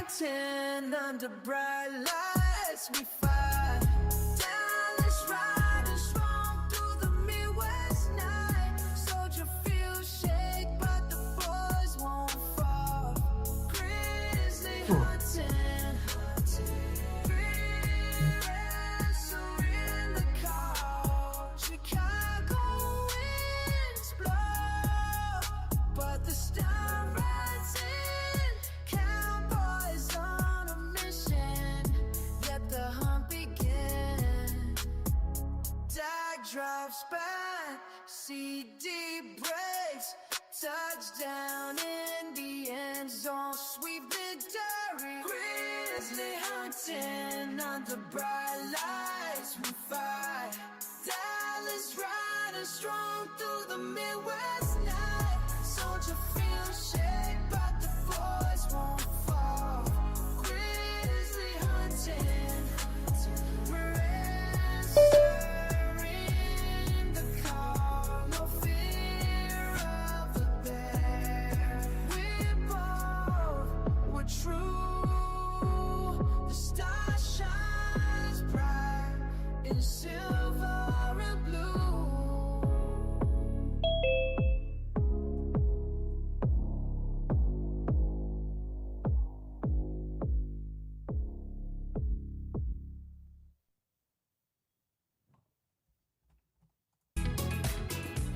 hunting under bright lights. We fight. Dallas riding strong through the Midwest night. Soldier feels shake, but the boys won't fall. Grizzly hunting. Drops back, CD breaks, touchdown in the end zone, sweet victory. Grizzly hunting under bright lights, we fight. Dallas riding strong through the Midwest night. Soldier feels shake, but the boys won't fall. Grizzly hunting, we're answering.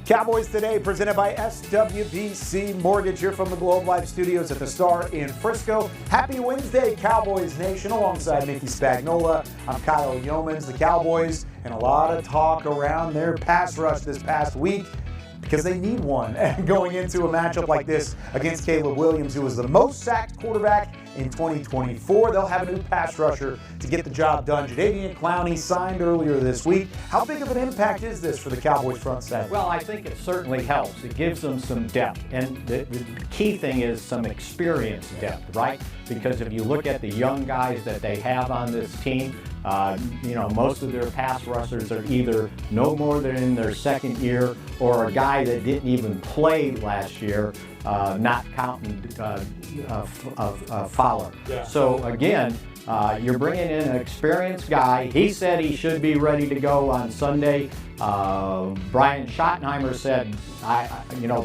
Cowboys Today, presented by SWBC Mortgage, here from the Globe Life Studios at the Star in Frisco. Happy Wednesday, Cowboys Nation. Alongside Mickey Spagnola, I'm Kyle Yeomans. The Cowboys, and a lot of talk around their pass rush this past week, because they need one. And going into a matchup like this against Caleb Williams, who was the most sacked quarterback in 2024, they'll have a new pass rusher to get the job done. Jadeveon Clowney signed earlier this week. How big of an impact is this for the Cowboys front seven? Well, I think it certainly helps. It gives them some depth. And the key thing is some experience depth, right? Because if you look at the young guys that they have on this team, most of their pass rushers are either no more than in their second year or a guy that didn't even play last year, not counting Fowler. Yeah. So again, you're bringing in an experienced guy. He said he should be ready to go on Sunday. Brian Schottenheimer said,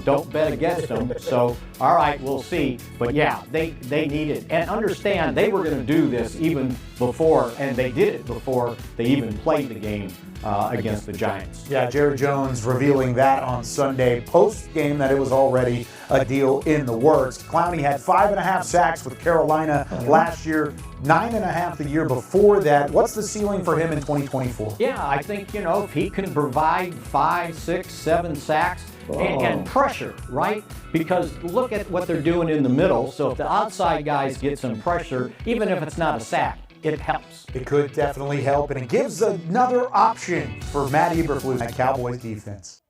don't bet against him. So, all right, we'll see. But yeah, they need it. And understand, they were going to do this even before, and they did it before they even played the game against the Giants. Yeah, Jerry Jones revealing that on Sunday post-game, that it was already a deal in the works. Clowney had 5.5 sacks with Carolina last year, 9.5 the year before that. What's the ceiling for him in 2024? Yeah, I think, if he can provide 5, 6, 7 sacks and pressure, right? Because look at what they're doing in the middle. So if the outside guys get some pressure, even if it's not a sack, it helps. It could definitely help, and it gives another option for Matt Eberflus at Cowboys defense.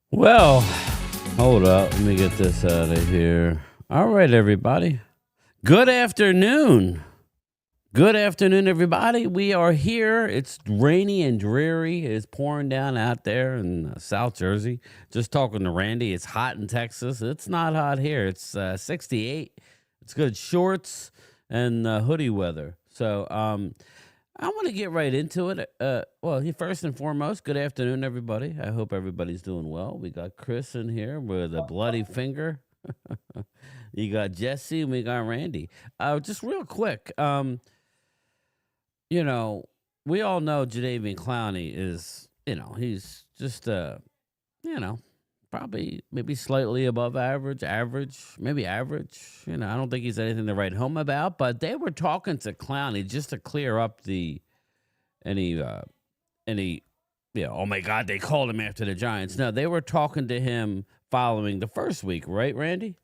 Well, hold up. Let me get this out of here. All right, everybody. Good afternoon. Good afternoon, everybody. We are here. It's rainy and dreary. It's pouring down out there in South Jersey. Just talking to Randy. It's hot in Texas. It's not hot here. It's 68. It's good shorts and hoodie weather. So I want to get right into it. First and foremost, good afternoon, everybody. I hope everybody's doing well. We got Chris in here with a bloody finger. You got Jesse, and we got Randy. Just real quick, we all know Jadeveon Clowney is, he's just, probably maybe slightly above average, maybe average. I don't think he's anything to write home about, but they were talking to Clowney just to clear up any, oh my God, they called him after the Giants. No, they were talking to him following the first week, right, Randy?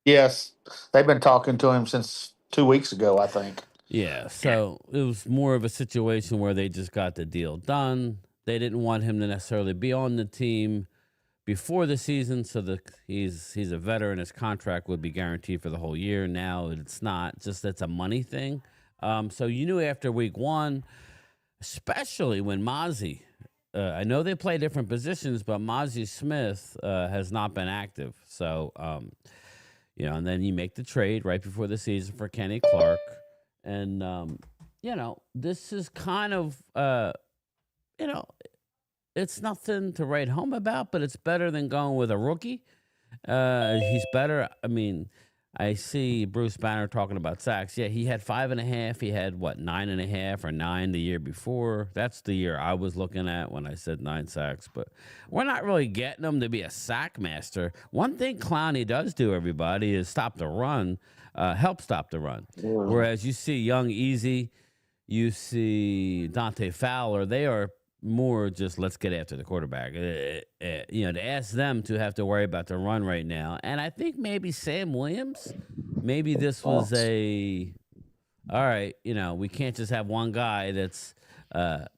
Yes, they've been talking to him since 2 weeks ago, I think. Yeah, so it was more of a situation where they just got the deal done. They didn't want him to necessarily be on the team before the season, so he's a veteran. His contract would be guaranteed for the whole year. Now it's not. Just it's a money thing. So you knew after week one, especially when Mozzie, I know they play different positions, but Mozzie Smith has not been active. So, And then you make the trade right before the season for Kenny Clark. And, this is kind of, it's nothing to write home about, but it's better than going with a rookie. He's better. I mean, I see Bruce Banner talking about sacks. Yeah, he had 5.5. He had 9.5 or 9 the year before. That's the year I was looking at when I said 9 sacks. But we're not really getting him to be a sack master. One thing Clowney does do, everybody, is stop the run, help stop the run. Whereas you see Young Easy, you see Dante Fowler, they are more just let's get after the quarterback. To ask them to have to worry about the run right now. And I think maybe Sam Williams, maybe this was all right, we can't just have one guy that's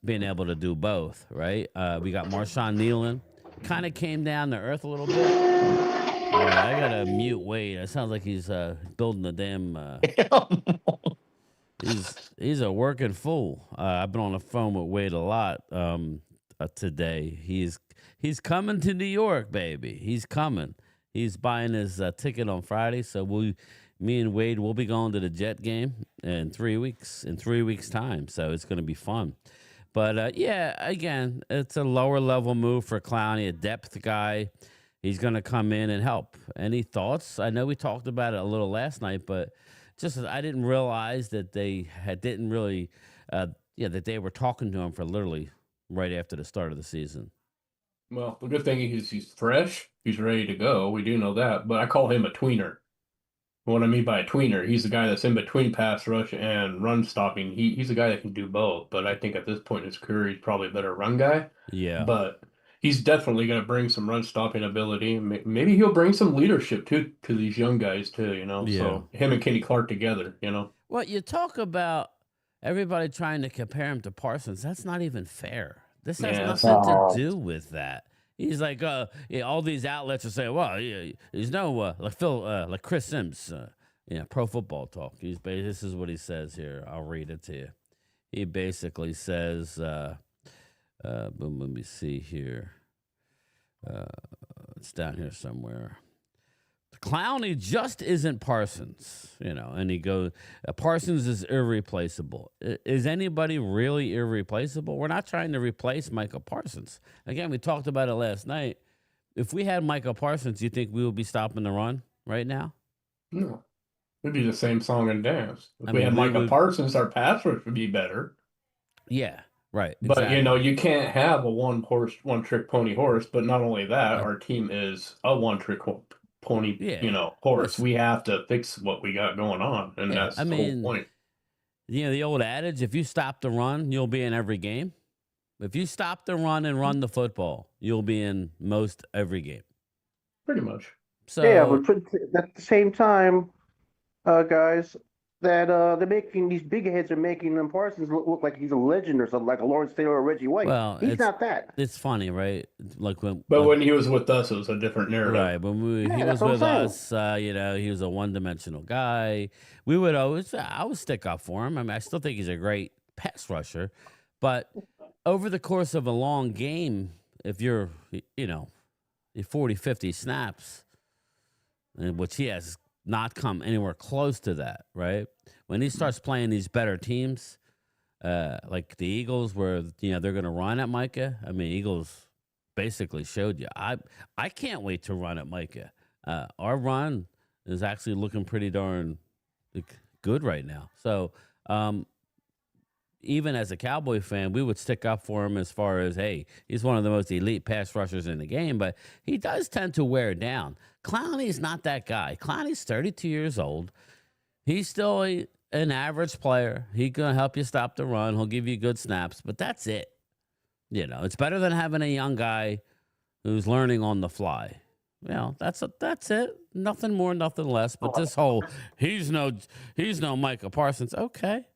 being able to do both, right? We got Marshawn Nealon. Kind of came down to earth a little bit. I got to mute Wade. It sounds like he's building a damn... He's a working fool. I've been on the phone with Wade a lot today. He's coming to New York, baby. He's coming. He's buying his ticket on Friday. So me and Wade will be going to the Jet game in 3 weeks. In 3 weeks' time. So it's going to be fun. But again, it's a lower level move for Clowney, a depth guy. He's going to come in and help. Any thoughts? I know we talked about it a little last night, but. Just I didn't realize that they didn't really, that they were talking to him for literally right after the start of the season. Well, the good thing is he's fresh. He's ready to go. We do know that. But I call him a tweener. What I mean by a tweener, he's the guy that's in between pass rush and run stopping. He's a guy that can do both. But I think at this point in his career, he's probably a better run guy. Yeah. But he's definitely going to bring some run stopping ability. Maybe he'll bring some leadership too to these young guys too, Yeah. So him and Kenny Clark together, Well, you talk about everybody trying to compare him to Parsons. That's not even fair. This has nothing to do with that. He's like, all these outlets are saying, well, he's no like Chris Sims, Pro Football Talk. This is what he says here. I'll read it to you. He basically says. Let me see here. It's down here somewhere. Clowney just isn't Parsons, and he goes, Parsons is irreplaceable. Is anybody really irreplaceable? We're not trying to replace Micah Parsons. Again, we talked about it last night. If we had Micah Parsons, you think we would be stopping the run right now? No. It'd be the same song and dance. If we had Micah Parsons, our pass rush would be better. Yeah. Right. But, exactly. you can't have a one-trick pony horse. But not only that, our team is a one-trick pony, horse. We have to fix what we got going on. And that's the whole point. The old adage, if you stop the run, you'll be in every game. If you stop the run and run the football, you'll be in most every game. Pretty much. So, but at the same time, guys, that they're making these big heads are making them Parsons look like he's a legend or something, like a Lawrence Taylor or Reggie White. Well, he's not that. It's funny, right? When he was with us, it was a different narrative. Right. When he was with us, he was a one-dimensional guy. I would stick up for him. I mean, I still think he's a great pass rusher, but over the course of a long game, if you're, 40, 50 snaps, which he has not come anywhere close to that, right? When he starts playing these better teams, like the Eagles, where they're going to run at Micah. I mean, Eagles basically showed you. I can't wait to run at Micah. Our run is actually looking pretty darn good right now. So even as a Cowboy fan, we would stick up for him as far as, hey, he's one of the most elite pass rushers in the game, but he does tend to wear down. Clowney's not that guy. Clowney's 32 years old. He's still an average player. He's going to help you stop the run. He'll give you good snaps, but that's it. It's better than having a young guy who's learning on the fly. That's it. Nothing more, nothing less. But this whole, he's no Micah Parsons. Okay.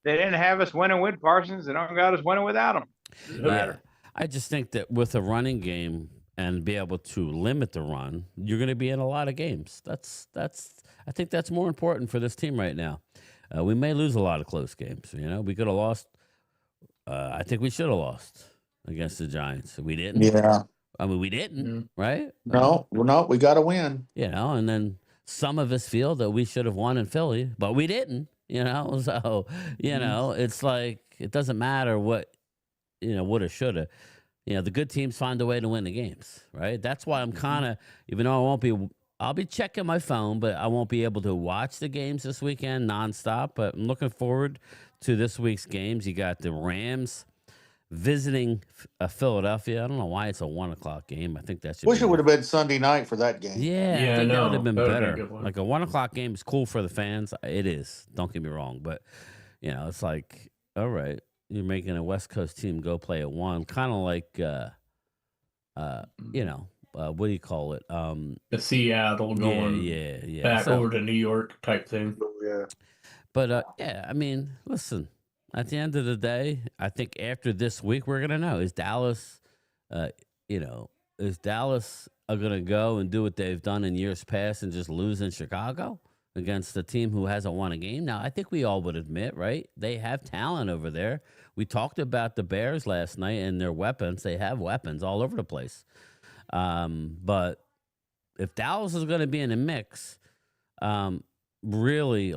They didn't have us winning with Parsons. They don't got us winning without him. Yeah. I just think that with a running game and be able to limit the run, you're going to be in a lot of games. I think that's more important for this team right now. We may lose a lot of close games. We could have lost. I think we should have lost against the Giants. We didn't. Yeah. I mean, we didn't, right? No, we got to win. And then some of us feel that we should have won in Philly, but we didn't. So it's like it doesn't matter what woulda, shoulda. The good teams find a way to win the games, right? That's why I'm kind of, even though I'll be checking my phone, but I won't be able to watch the games this weekend nonstop. But I'm looking forward to this week's games. You got the Rams visiting Philadelphia. I don't know why it's a 1:00 game. I think that should Wish it would have been Sunday night for that game. Yeah, Yeah, I think that would have been that would've been a better. good one. Like a 1:00 game is cool for the fans. It is. Don't get me wrong, but it's like, all right, you're making a West Coast team go play at 1, kind of like, what do you call it? The Seattle going yeah. back So- over to New York type thing. Yeah. But I mean, listen. At the end of the day, I think after this week, we're gonna know: is Dallas, is Dallas gonna go and do what they've done in years past and just lose in Chicago against a team who hasn't won a game? Now, I think we all would admit, right? They have talent over there. We talked about the Bears last night and their weapons. They have weapons all over the place. But if Dallas is going to be in the mix, really,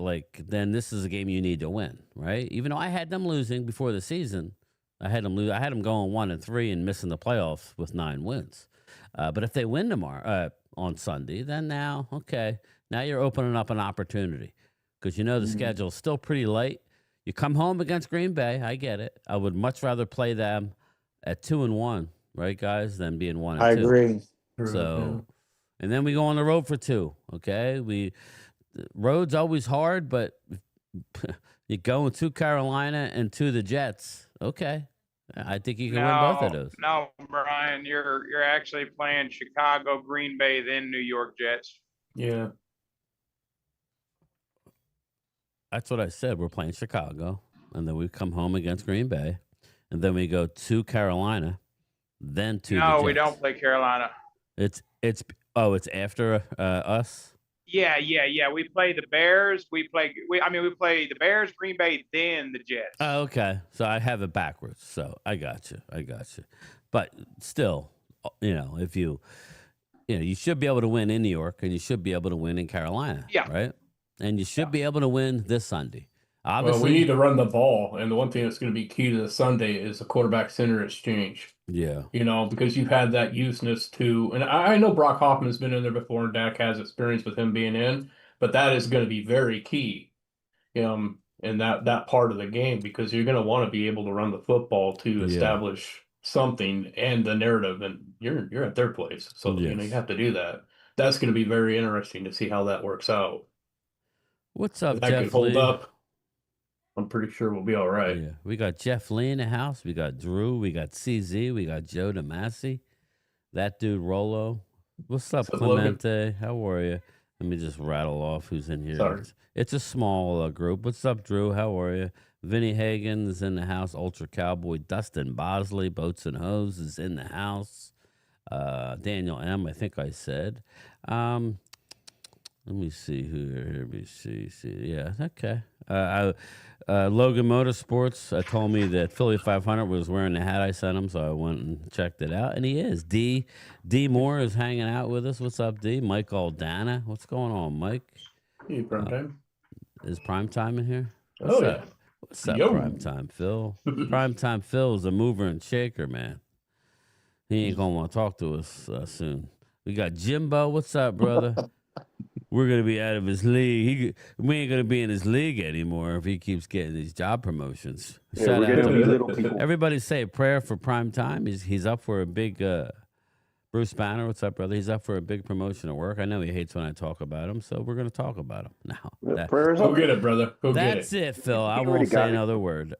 then this is a game you need to win, right? Even though I had them losing before the season, I had them going 1-3 and missing the playoffs with 9 wins. But if they win tomorrow on Sunday, then now you're opening up an opportunity because the schedule's still pretty light. You come home against Green Bay, I get it. I would much rather play them at 2-1, right, guys, than being 1-2. I agree. So, and then we go on the road for 2. Okay, the road's always hard, but you're going to Carolina and to the Jets. Okay, I think you can win both of those. No, Brian, you're actually playing Chicago, Green Bay, then New York Jets. Yeah. That's what I said. We're playing Chicago, and then we come home against Green Bay, and then we go to Carolina, then to the Jets. No, we don't play Carolina. It's after us. Yeah. We play the Bears. We play the Bears, Green Bay, then the Jets. Oh, okay. So I have it backwards. So I got you. But still, if you should be able to win in New York, and you should be able to win in Carolina. Yeah. Right. And you should be able to win this Sunday. Obviously, Well, we need to run the ball, and the one thing that's going to be key to the Sunday is the quarterback center exchange. Yeah. Because you've had that useness to, and I know Brock Hoffman's been in there before, and Dak has experience with him being in, but that is going to be very key, in that part of the game, because you're going to want to be able to run the football to establish something and the narrative, and you're at their place, so you have to do that. That's going to be very interesting to see how that works out. What's up, If that Jeff could hold Lee? up, I'm pretty sure we'll be all right. Yeah. We got Jeff Lee in the house. We got Drew. We got CZ. We got Joe DeMasi. That dude, Rolo. What's up, What's up, Logan? Clemente? How are you? Let me just rattle off who's in here. Sorry. It's a small group. What's up, Drew? How are you? Vinny Hagen is in the house. Ultra Cowboy. Dustin Bosley, Boats and Hose, is in the house. Daniel M., I think I said. Let me see who here. Let me see. Yeah, okay. Logan Motorsports told me that Philly 500 was wearing the hat I sent him, so I went and checked it out, and he is. D Moore is hanging out with us. What's up, D? Mike Aldana. What's going on, Mike? Hey, Primetime. Is Primetime in here? Oh, yeah. What's up, Yo. Primetime Phil? Primetime Phil is a mover and shaker, man. He ain't going to want to talk to us soon. We got Jimbo. What's up, brother? We're going to be out of his league. We ain't going to be in his league anymore if he keeps getting these job promotions. Yeah, Shout we're out gonna to be little people. everybody say a prayer for Prime Time. He's up for a big Bruce Banner. What's up, brother? He's up for a big promotion at work. I know he hates when I talk about him, so we're going to talk about him now. Prayers Go up. get it, brother. Go get That's it. it, Phil. I already won't say got it. another word.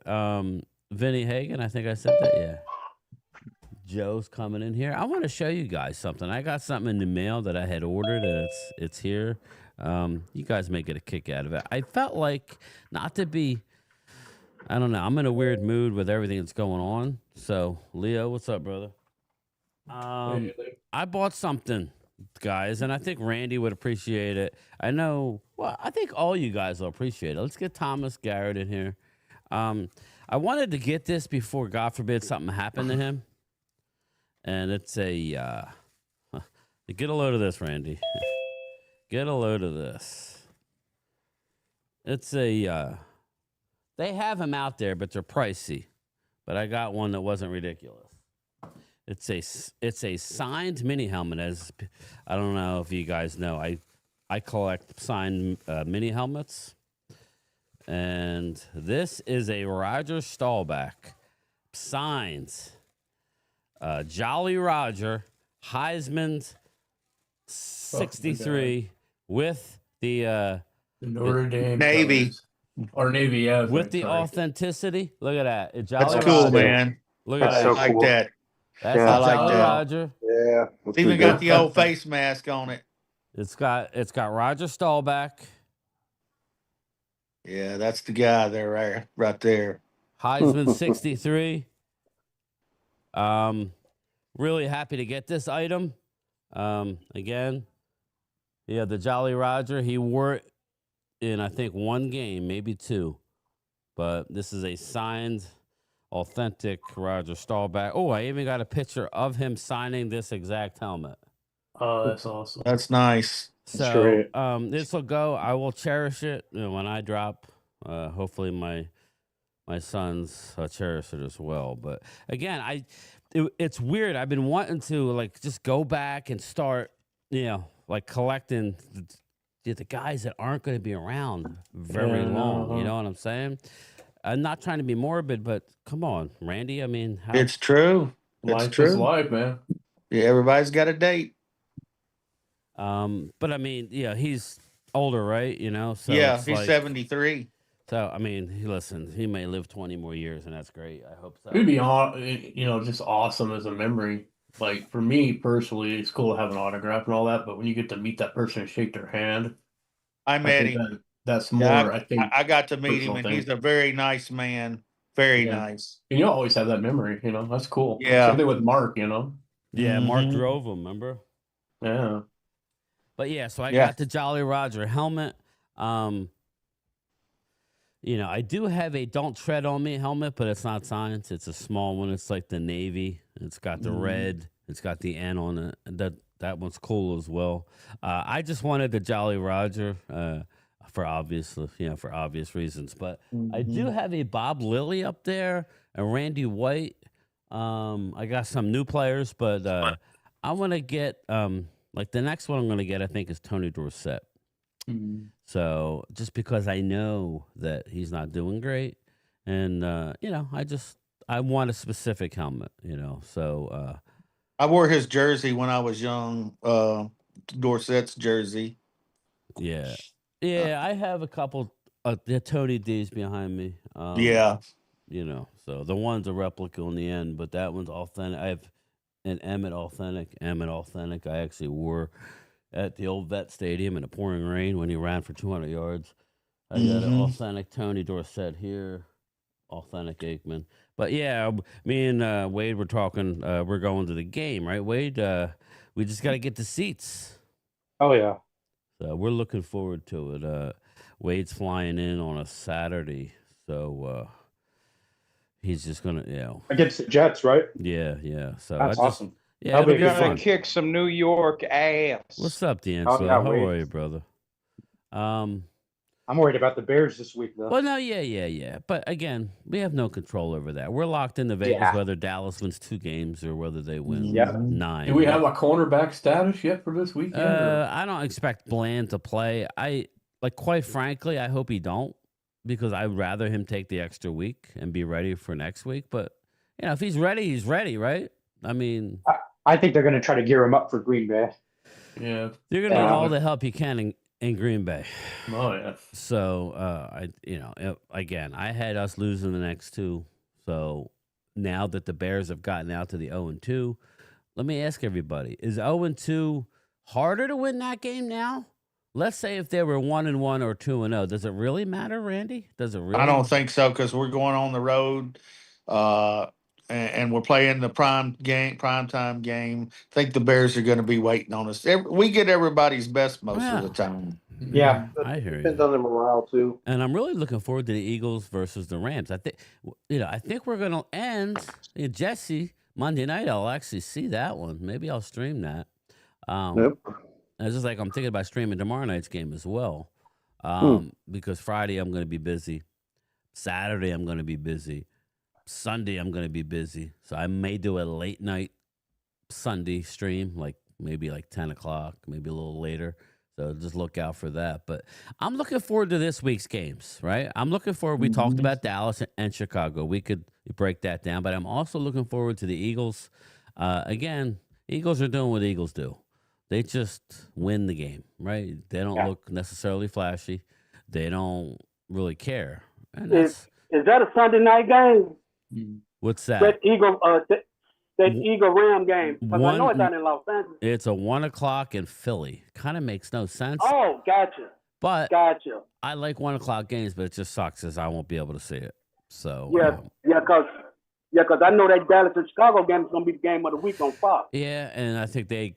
Vinny Hagen, I think I said that. Yeah. Joe's coming in here. I want to show you guys something. I got something in the mail that I had ordered, and it's here. You guys may get a kick out of it. I felt like not to be, I don't know. I'm in a weird mood with everything that's going on. So, Leo, what's up, brother? I bought something, guys, and I think Randy would appreciate it. I know, well, I think all you guys will appreciate it. Let's get Thomas Garrett in here. I wanted to get this before, God forbid, something happened to him. And it's a, get a load of this, Randy. Get a load of this. It's a, they have them out there, but they're pricey. But I got one that wasn't ridiculous. It's a signed mini helmet. As I don't know if you guys know, I collect signed mini helmets, and this is a Roger Staubach signed Jolly Roger Heisman 63 with the Notre Dame Navy. colors. Or Navy, yeah. with the sorry. authenticity. Look at that. It's Jolly That's cool, Roger. man. Look at That's that. so I like cool. that. That's Yeah, the I like Jolly that. Roger. Yeah. It's even got the old face mask on it. It's got Roger Staubach, Yeah, that's the guy there, right there. Heisman 63. Really happy to get this item. Again, yeah, the Jolly Roger. He wore it in, I think, one game, maybe two. But this is a signed, authentic Roger Staubach. Oh, I even got a picture of him signing this exact helmet. Oh, that's awesome. That's nice. So great. this will go. I will cherish it when I drop. Hopefully my sons cherish it as well. But again, it's weird. I've been wanting to like just go back and start, like collecting the guys that aren't going to be around very long. You know what I'm saying? I'm not trying to be morbid, but come on, Randy. I mean, It's true. It's Life true. is life, man. Yeah, everybody's got a date. but I mean, yeah, he's older, right? So yeah, it's he's like, 73. So I mean, listen, he may live 20 more years, and that's great. I hope so. It'd be just awesome as a memory. Like for me personally, it's cool to have an autograph and all that, but when you get to meet that person and shake their hand, I met him. That's more. Yeah, I think I got to meet him, personal and thing. he's a very nice man. Very Yeah. nice. And you'll always have that memory. That's cool. Yeah. Same thing with Mark. Yeah, Mark Mhm. drove him. Remember? Yeah. But yeah, so I Yeah. got the Jolly Roger helmet. I do have a "Don't Tread on Me" helmet, but it's not signed. It's a small one. It's like the navy. It's got the red. It's got the N on it. That one's cool as well. I just wanted the Jolly Roger for obvious reasons. But I do have a Bob Lilly up there, a Randy White. I got some new players, but I want to get like the next one I'm going to get. I think is Tony Dorsett. So just because I know that he's not doing great, and I want a specific helmet, So I wore his jersey when I was young. Dorsett's jersey. yeah, I have a couple. The Tony D's behind me. Yeah. So the one's a replica in the end, but that one's authentic. I have an Emmett authentic. I actually wore at the old Vet Stadium in the pouring rain when he ran for 200 yards. I got an authentic Tony Dorsett here, authentic Aikman. But yeah, me and Wade were talking. We're going to the game, right, Wade? We just got to get the seats. Oh yeah. So we're looking forward to it. Wade's flying in on a Saturday, so he's just gonna, Against the Jets, right? Yeah. So That's awesome. Yeah, That'll it'll be be good. fun. Gonna kick some New York ass. What's up, D'Angelo? yeah, How Wade. are you, brother? I'm worried about the Bears this week, though. Well, no, yeah. But again, we have no control over that. We're locked into Vegas Yeah. whether Dallas wins 2 games or whether they win Yeah. 9. Do we have a cornerback status yet for this weekend? I don't expect Bland to play. Quite frankly, I hope he don't, because I'd rather him take the extra week and be ready for next week. But if he's ready, he's ready, right? I mean, I think they're going to try to gear him up for Green Bay. Yeah. you're gonna need all the help you can in Green Bay. Oh yeah. So again, I had us losing the next 2. So now that the Bears have gotten out to the 0-2, let me ask everybody: is 0-2 harder to win that game now? Let's say if they were 1-1 or 2-0, does it really matter, Randy? Does it really? I don't think so, because we're going on the road, and we're playing the primetime game. I think the Bears are going to be waiting on us. We get everybody's best most of the time. Yeah. I hear Depends you. on the morale too. And I'm really looking forward to the Eagles versus the Rams. I think we're going to end Jesse Monday night. I'll actually see that one. Maybe I'll stream that. Yep. It's just like I'm thinking about streaming tomorrow night's game as well, because Friday I'm going to be busy, Saturday I'm going to be busy, Sunday I'm going to be busy, so I may do a late night Sunday stream, like maybe like 10 o'clock, maybe a little later. So just look out for that. But I'm looking forward to this week's games, right? I'm looking forward. We talked about Dallas and Chicago. We could break that down, but I'm also looking forward to the Eagles. Again, Eagles are doing what Eagles do. They just win the game, right? They don't look necessarily flashy. They don't really care. And Is that a Sunday night game? what's that? That Eagle Ram game. Because I know it's down in Los Angeles. It's a 1 o'clock in Philly. Kind of makes no sense. Oh, gotcha. But Gotcha. I like 1 o'clock games, but it just sucks as I won't be able to see it. So because I know that Dallas and Chicago game is going to be the game of the week on Fox. yeah, and I think they,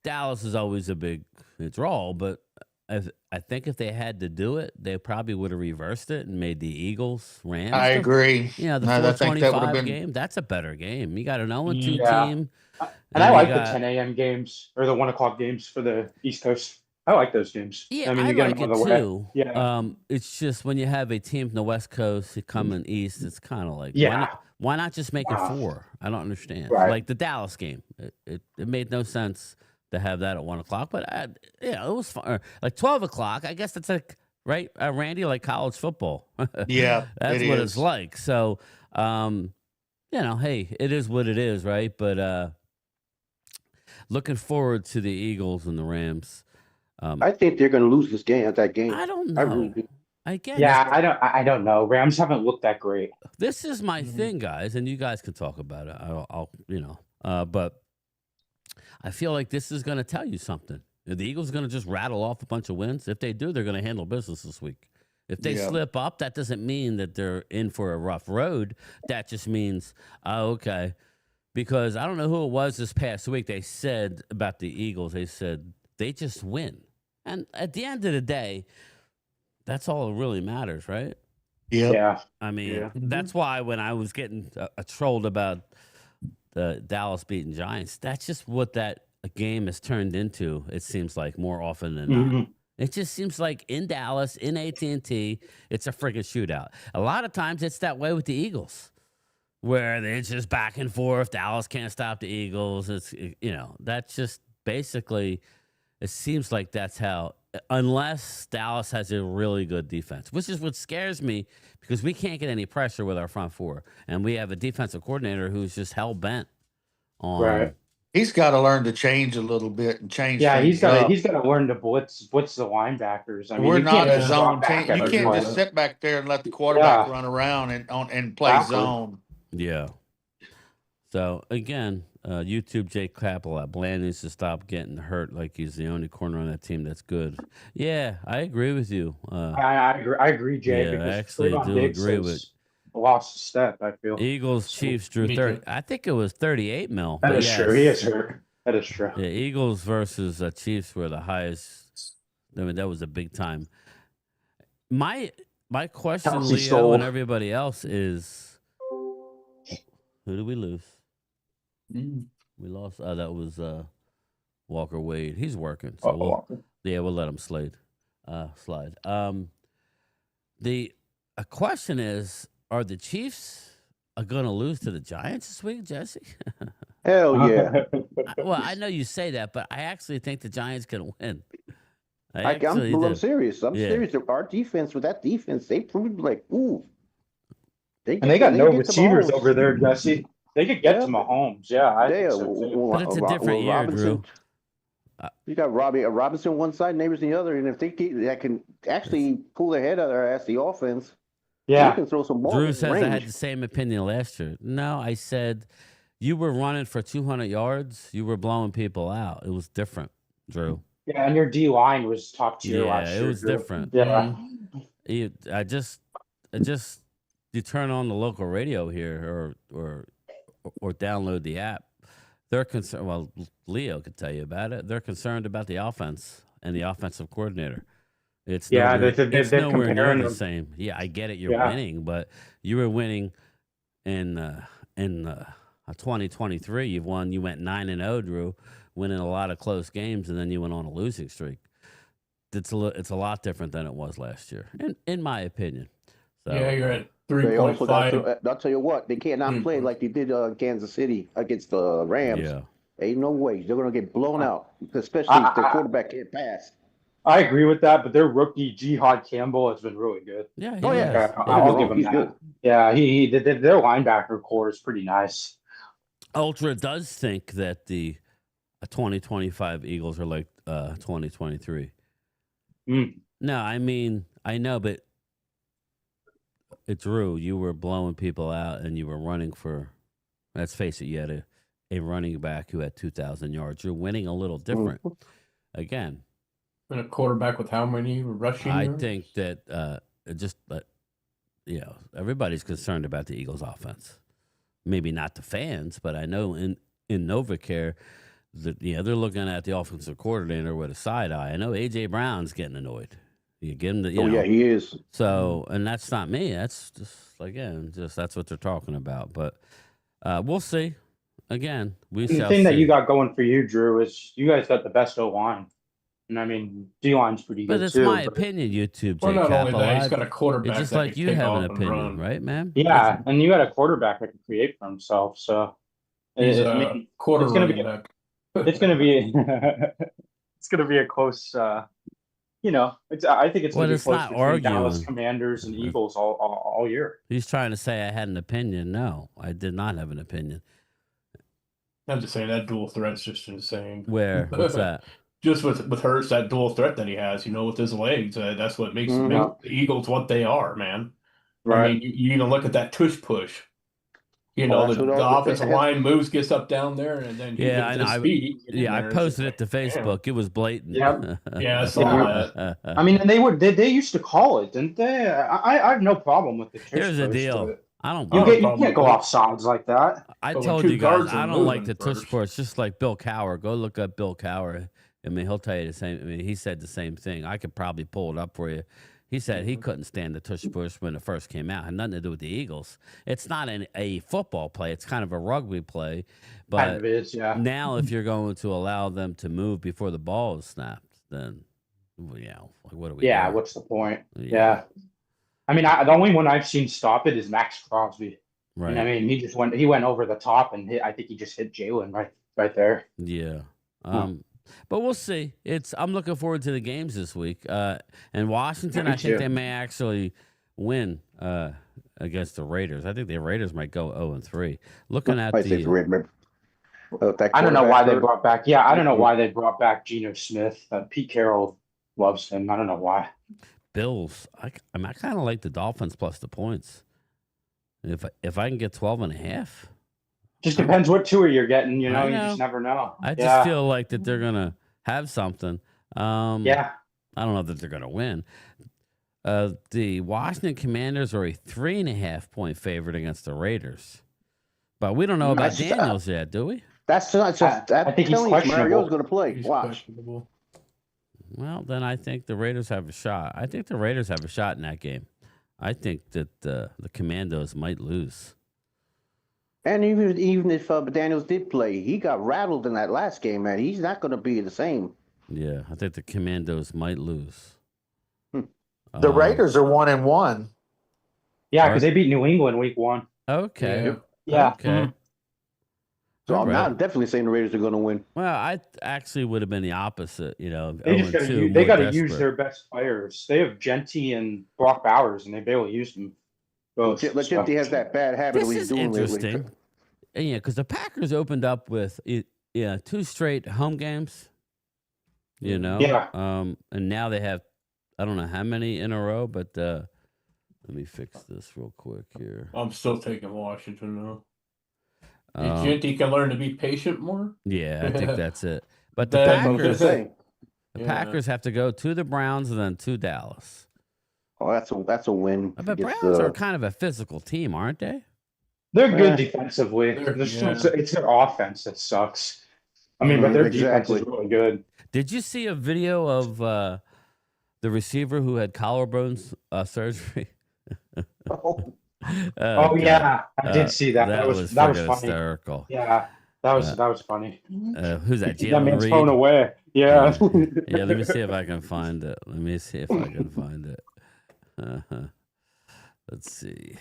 Dallas is always a big draw, but I think if they had to do it, they probably would have reversed it and made the Eagles Rams. I agree. The I think that would have 425 been game. That's a better game. You got an 0-2 team. And I like the 10 a.m. games or the 1 o'clock games for the East Coast. I like those games. Yeah, I mean, I you get like them it on the way. too. Yeah. It's just when you have a team from the West Coast coming east, it's kind of like, why not just make it 4? I don't understand. Right. Like the Dallas game, it made no sense to have that at 1 o'clock, but it was fun. Like 12 o'clock, I guess that's like, right, Randy, like college football. Yeah, that's it what is. it's like. So, hey, it is what it is, right? But looking forward to the Eagles and the Rams. I think they're going to lose that game. I don't know. I really do. Again, I don't know. Rams haven't looked that great. this is my thing, guys, and you guys can talk about it. But I feel like this is going to tell you something. The Eagles are going to just rattle off a bunch of wins. If they do, they're going to handle business this week. If they slip up, that doesn't mean that they're in for a rough road. That just means, okay. Because I don't know who it was this past week. They said about the Eagles, they said they just win. And at the end of the day, that's all that really matters, right? Yep. Yeah. I mean, that's why when I was getting trolled about the Dallas beating Giants, that's just what that game has turned into. It seems like more often than not. It just seems like in Dallas, in AT&T, it's a freaking shootout. A lot of times it's that way with the Eagles, where it's just back and forth. Dallas can't stop the Eagles. It's that's just basically. It seems like that's how, unless Dallas has a really good defense, which is what scares me because we can't get any pressure with our front four. And we have a defensive coordinator who's just hell-bent on. Right. He's got to learn to change a little bit and change. Yeah, things he's got up. to learn to blitz the linebackers. I mean, We're you not can't a just zone drop team. back You every can't play. just sit back there and let the quarterback Yeah. run around and play Exactly. zone. Yeah. So, again, YouTube Jake Capel, Bland needs to stop getting hurt like he's the only corner on that team that's good. Yeah, I agree with you. I agree, Jay. Yeah, I because actually Trayvon do Diggs agree has with- lost a step, I feel. Eagles, Chiefs drew Me 30. too. I think it was 38 mil. That but is true. yes. He is hurt. That is true. Yeah, Eagles versus Chiefs were the highest. I mean, that was a big time. My question, Kelsey Leo, stole. and everybody else is, who did we lose? We lost. That was Walker Wade. He's working, so we'll let him slide. The question is, are the Chiefs going to lose to the Giants this week, Jesse? Hell yeah. Well, I know you say that, but I actually think the Giants can win. I'm serious. I'm Yeah. serious. Our defense, with that defense, they proved like, ooh. And they got no get to receivers Mahomes. over there, Jesse. They could get to Mahomes. Yeah, I think so too. But it's a different year, Robinson, Drew. You got Robinson one side, Neighbors the other, and if they can actually pull their head out of their ass, the offense, they Yeah. can throw some balls. Drew in says range. I had the same opinion last year. No, I said you were running for 200 yards. You were blowing people out. It was different, Drew. Yeah, and your D line was top tier Yeah, last year. it was Drew. different. Yeah. I just, you turn on the local radio here or download the app. They're concerned. Well, Leo could tell you about it. They're concerned about the offense and the offensive coordinator. It's Yeah, nowhere, they're it's nowhere near comparing the them. same. Yeah, I get it. You're Yeah. winning, but you were winning in 2023. You went 9-0, Drew, winning a lot of close games, and then you went on a losing streak. It's a lot different than it was last year, in my opinion. So, Yeah, you're at They also 3.5. I'll tell you what, they cannot play like they did Kansas City against the Rams. Yeah. Ain't no way. They're going to get blown out, especially if their quarterback can't pass. I agree with that, but their rookie Jihad Campbell has been really good. Yeah, Oh, yeah. has. I'll give him He's that. good. Yeah, their linebacker core is pretty nice. Ultra does think that the 2025 Eagles are like 2023. No, I mean, I know, but Drew, you were blowing people out and you were running for, let's face it, you had a running back who had 2,000 yards. You're winning a little different. Again, And a quarterback with how many rushing I yards? think that everybody's concerned about the Eagles offense. Maybe not the fans, but I know in NovaCare, they're looking at the offensive coordinator with a side eye. I know A.J. Brown's getting annoyed. You give him the, yeah, he is. So, and that's not me. That's just that's what they're talking about. But we'll see. Again, we And the shall thing that see. you got going for you, Drew, is you guys got the best O line. And I mean, D line's pretty good But it's too. my opinion, YouTube. Well, not only J-Cap, that, he's got a quarterback. It's just that like can you take have off an and opinion, run. right, man? Yeah, and you got a quarterback that can create for himself. So He's I a mean, quarter it's gonna running be back. it's gonna be it's gonna be a close. I think it's Well, gonna be it's close not between Dallas arguing. Commanders and Eagles all year. He's trying to say I had an opinion. No, I did not have an opinion. I'm just saying that dual threat's just insane. Where? What's that? Just with Hurts, that dual threat that he has, with his legs, that's what makes Mhm. the Eagles what they are, man. Right. I mean, you even look at that tush push. Oh, that's The what all- offensive line moves, gets up down there, and then he Yeah, I hits know. his feet. I posted it to Facebook. It was blatant. Yep. Yeah, I saw that. I mean, and they used to call it, didn't they? I have no problem with the tush Here's the push, deal. but I don't. I You don't can't go with off sides like that. I But when told two you guys guards are I don't like moving the tush first. push. Just like Bill Cowher. Go look up Bill Cowher. I mean, he'll tell you the same. I mean, he said the same thing. I could probably pull it up for you. He said he couldn't stand the tush push when it first came out. It had nothing to do with the Eagles. It's not a football play. It's kind of a rugby play. Kind But of is, yeah. now, if you're going to allow them to move before the ball is snapped, then like what do we? Yeah, do? what's the point? Yeah. I mean, the only one I've seen stop it is Max Crosby. Right. And I mean, he went over the top and I think he just hit Jalen right there. Yeah. But we'll see. I'm looking forward to the games this week. And Washington, Me I think too. they may actually win against the Raiders. I think the Raiders might go 0-3. Looking at I think the remember. I don't know why they brought back. Yeah, I don't know why they brought back Geno Smith. Pete Carroll loves him. I don't know why. Bills, I kind of like the Dolphins plus the points. If I can get 12.5. Just depends what tour you're getting. You I you know. just never know. I just feel like that they're gonna have something. Yeah. I don't know that they're gonna win. The Washington Commanders are a 3.5 point favorite against the Raiders, but we don't know about That's- Daniels yet, do we? That's not just. I think he's questionable. Mario's going to play. He's Watch. questionable. Well, then I think the Raiders have a shot. I think the Raiders have a shot in that game. I think that the Commandos might lose. And even if Daniels did play, he got rattled in that last game, man. He's not going to be the same. Yeah, I think the Commandos might lose. The Raiders are 1-1. Yeah, because they beat New England week 1. Okay. Yeah. Okay. Mhm. So All I'm right. not definitely saying the Raiders are going to win. Well, I actually would have been the opposite. They just 0-2, they more got to use desperate. their best players. They have Genty and Brock Bowers, and they barely used them. Both. Legit, he has that bad habit of This what he's is doing interesting. lately. Yeah, because the Packers opened up with 2 straight home games. Yeah. And now they have, I don't know how many in a row, but let me fix this real quick here. I'm still taking Washington though. Um, Genty can learn to be patient more. Yeah, I think that's it. But the That's what I was Packers, gonna say. the Yeah. Packers have to go to the Browns and then to Dallas. Oh, that's a win. But against, Browns are kind of a physical team, aren't they? They're good Yeah. defensively. Yeah. It's their offense that sucks. I mean, but their defense is Exactly. really good. Did you see a video of the receiver who had collarbone surgery? Oh, Oh God. yeah, I did see that. That was friggin' funny. hysterical. Yeah, That was funny. Who's that? That Jalen man's Reed? phone away. Yeah. Yeah, let me see if I can find it. Let me see if I can find it. Let's see.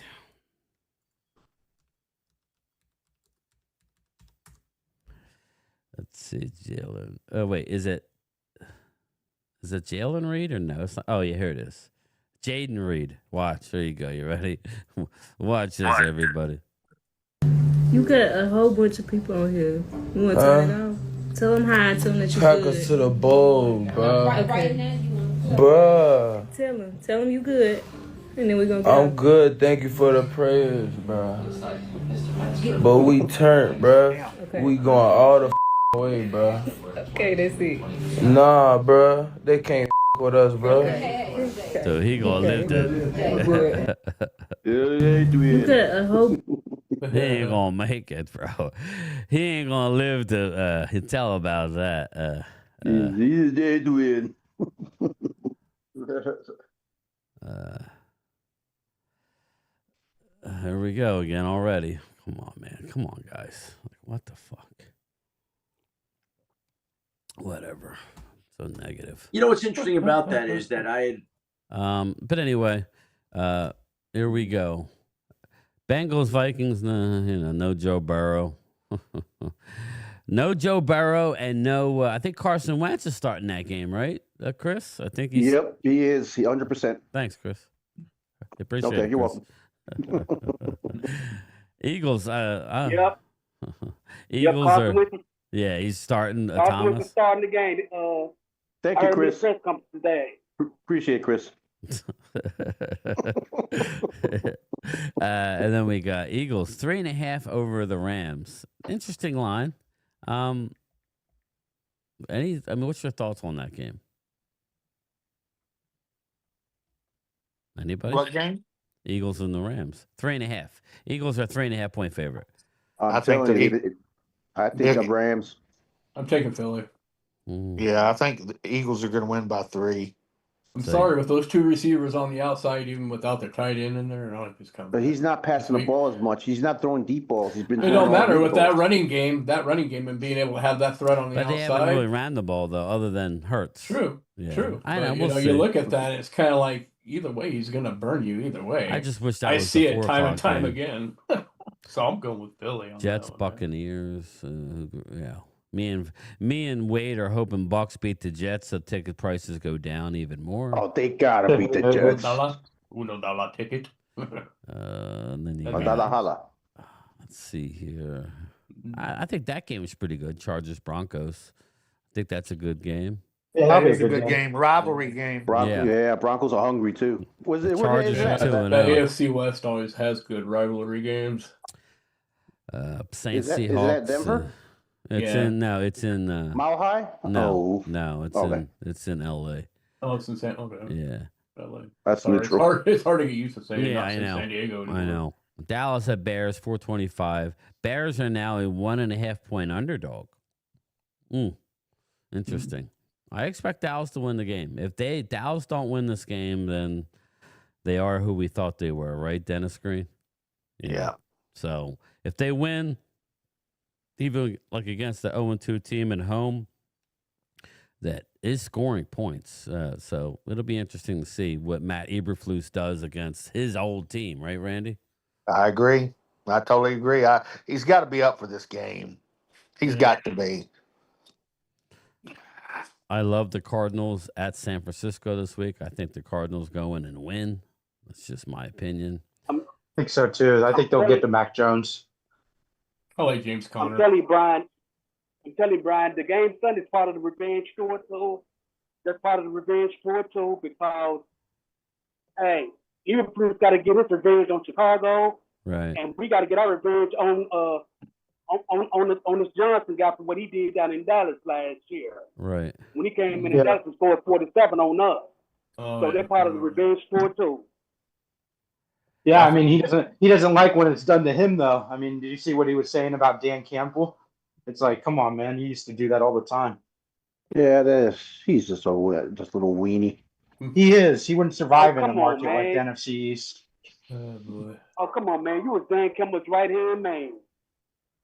Let's see, Jalen. Oh wait, is it Jalen Reed or no? It's not. Oh yeah, here it is. Jaden Reed. Watch. There you go. You ready? Watch this, everybody. You got a whole bunch of people on here. You want to turn it off? Tell them hi. Tell them that you Pack good. us to the bowl, bro. Okay. Bruh. Tell them you good. And then we're going to go. I'm good. Thank you for the prayers, bro. But we turned, bro. Okay. We going all the way, bro. Okay, that's it. Nah, bro. They can't with us, bro. Okay. So he gonna live to. You got a whole. He ain't gonna make it, bro. He ain't gonna live to tell about that. He's dead to win. Here we go again already. Come on, man. Come on, guys. Like, what the fuck? Whatever. So negative. You know what's interesting about that is that I had. But anyway, here we go. Bengals, Vikings. No Joe Burrow. No Joe Burrow, and no. I think Carson Wentz is starting that game, right, Chris? I think he's. Yep, he is. 100%. Thanks, Chris. I appreciate it. Okay, you're Chris. welcome. Eagles. Yep. Eagles Carson are. Wentz- Yeah, he's starting. Carson Wentz Thomas. is starting the game. Thank I you, heard Chris. his press conference today. Appreciate it, Chris. And then we got Eagles 3.5 over the Rams. Interesting line. What's your thoughts on that game? Anybody? What game? Eagles and the Rams. 3.5. Eagles are 3.5 point favorite. I'm I think telling the you, I think the Rams. I'm taking Philly. Yeah, I think the Eagles are going to win by 3. I'm sorry, with those two receivers on the outside, even without their tight end in there, I don't know if he's coming. But he's not passing the ball as much. He's not throwing deep balls. He's been. It don't matter with that running game and being able to have that threat on the But outside. they haven't really ran the ball though, other than Hurts. True. Yeah. True. I know. But, you look at that, and it's kind of like either way, he's going to burn you either way. I just wish that I was see the it 4 time and o'clock time game. again. So I'm going with Philly. On Jets, that one, Buccaneers. Yeah. Me and Wade are hoping Bucks beat the Jets, so ticket prices go down even more. Oh, they gotta beat the Jets. $1 ticket. And then you got, let's see here. I think that game was pretty good. Chargers, Broncos. I think that's a good game. Yeah, that is a good game. Rivalry game. Yeah, Broncos are hungry too. Chargers are 2-0. The AFC West always has good rivalry games. Saints, Is Seahawks. that Denver? It's in Mile High? No, Oh. no, it's in LA. Oh, it's in San. Okay. Yeah. LA. That's Sorry, neutral. It's hard to get used to saying. Yeah, Not I say know. San Diego. Anymore. I know. Dallas at Bears 425. Bears are now a 1.5 point underdog. Interesting. I expect Dallas to win the game. If Dallas don't win this game, then they are who we thought they were, right, Dennis Green? Yeah. So if they win, even like against the 0-2 team at home, that is scoring points. So it'll be interesting to see what Matt Eberflus does against his old team, right, Randy? I agree. I totally agree. He's got to be up for this game. He's got to be. I love the Cardinals at San Francisco this week. I think the Cardinals go in and win. That's just my opinion. I think so too. I think they'll get to Mac Jones. I like James Conner. I'm telling you, Brian, the game Sunday is part of the revenge tour too. That's part of the revenge tour too, because hey, Eberflus got to get his revenge on Chicago, right? And we got to get our revenge on this Johnson guy for what he did down in Dallas last year. Right. When he came in and Dallas and scored 47 on us. So they're part of the revenge tour too. Yeah, I mean he doesn't like when it's done to him though. I mean, did you see what he was saying about Dan Campbell? It's like, come on, man, he used to do that all the time. Yeah, he's just a little weenie. He is. He wouldn't survive in a come market on, like the man. NFC East. Oh boy. Oh, come on, man. You was Dan Campbell's right-hand man.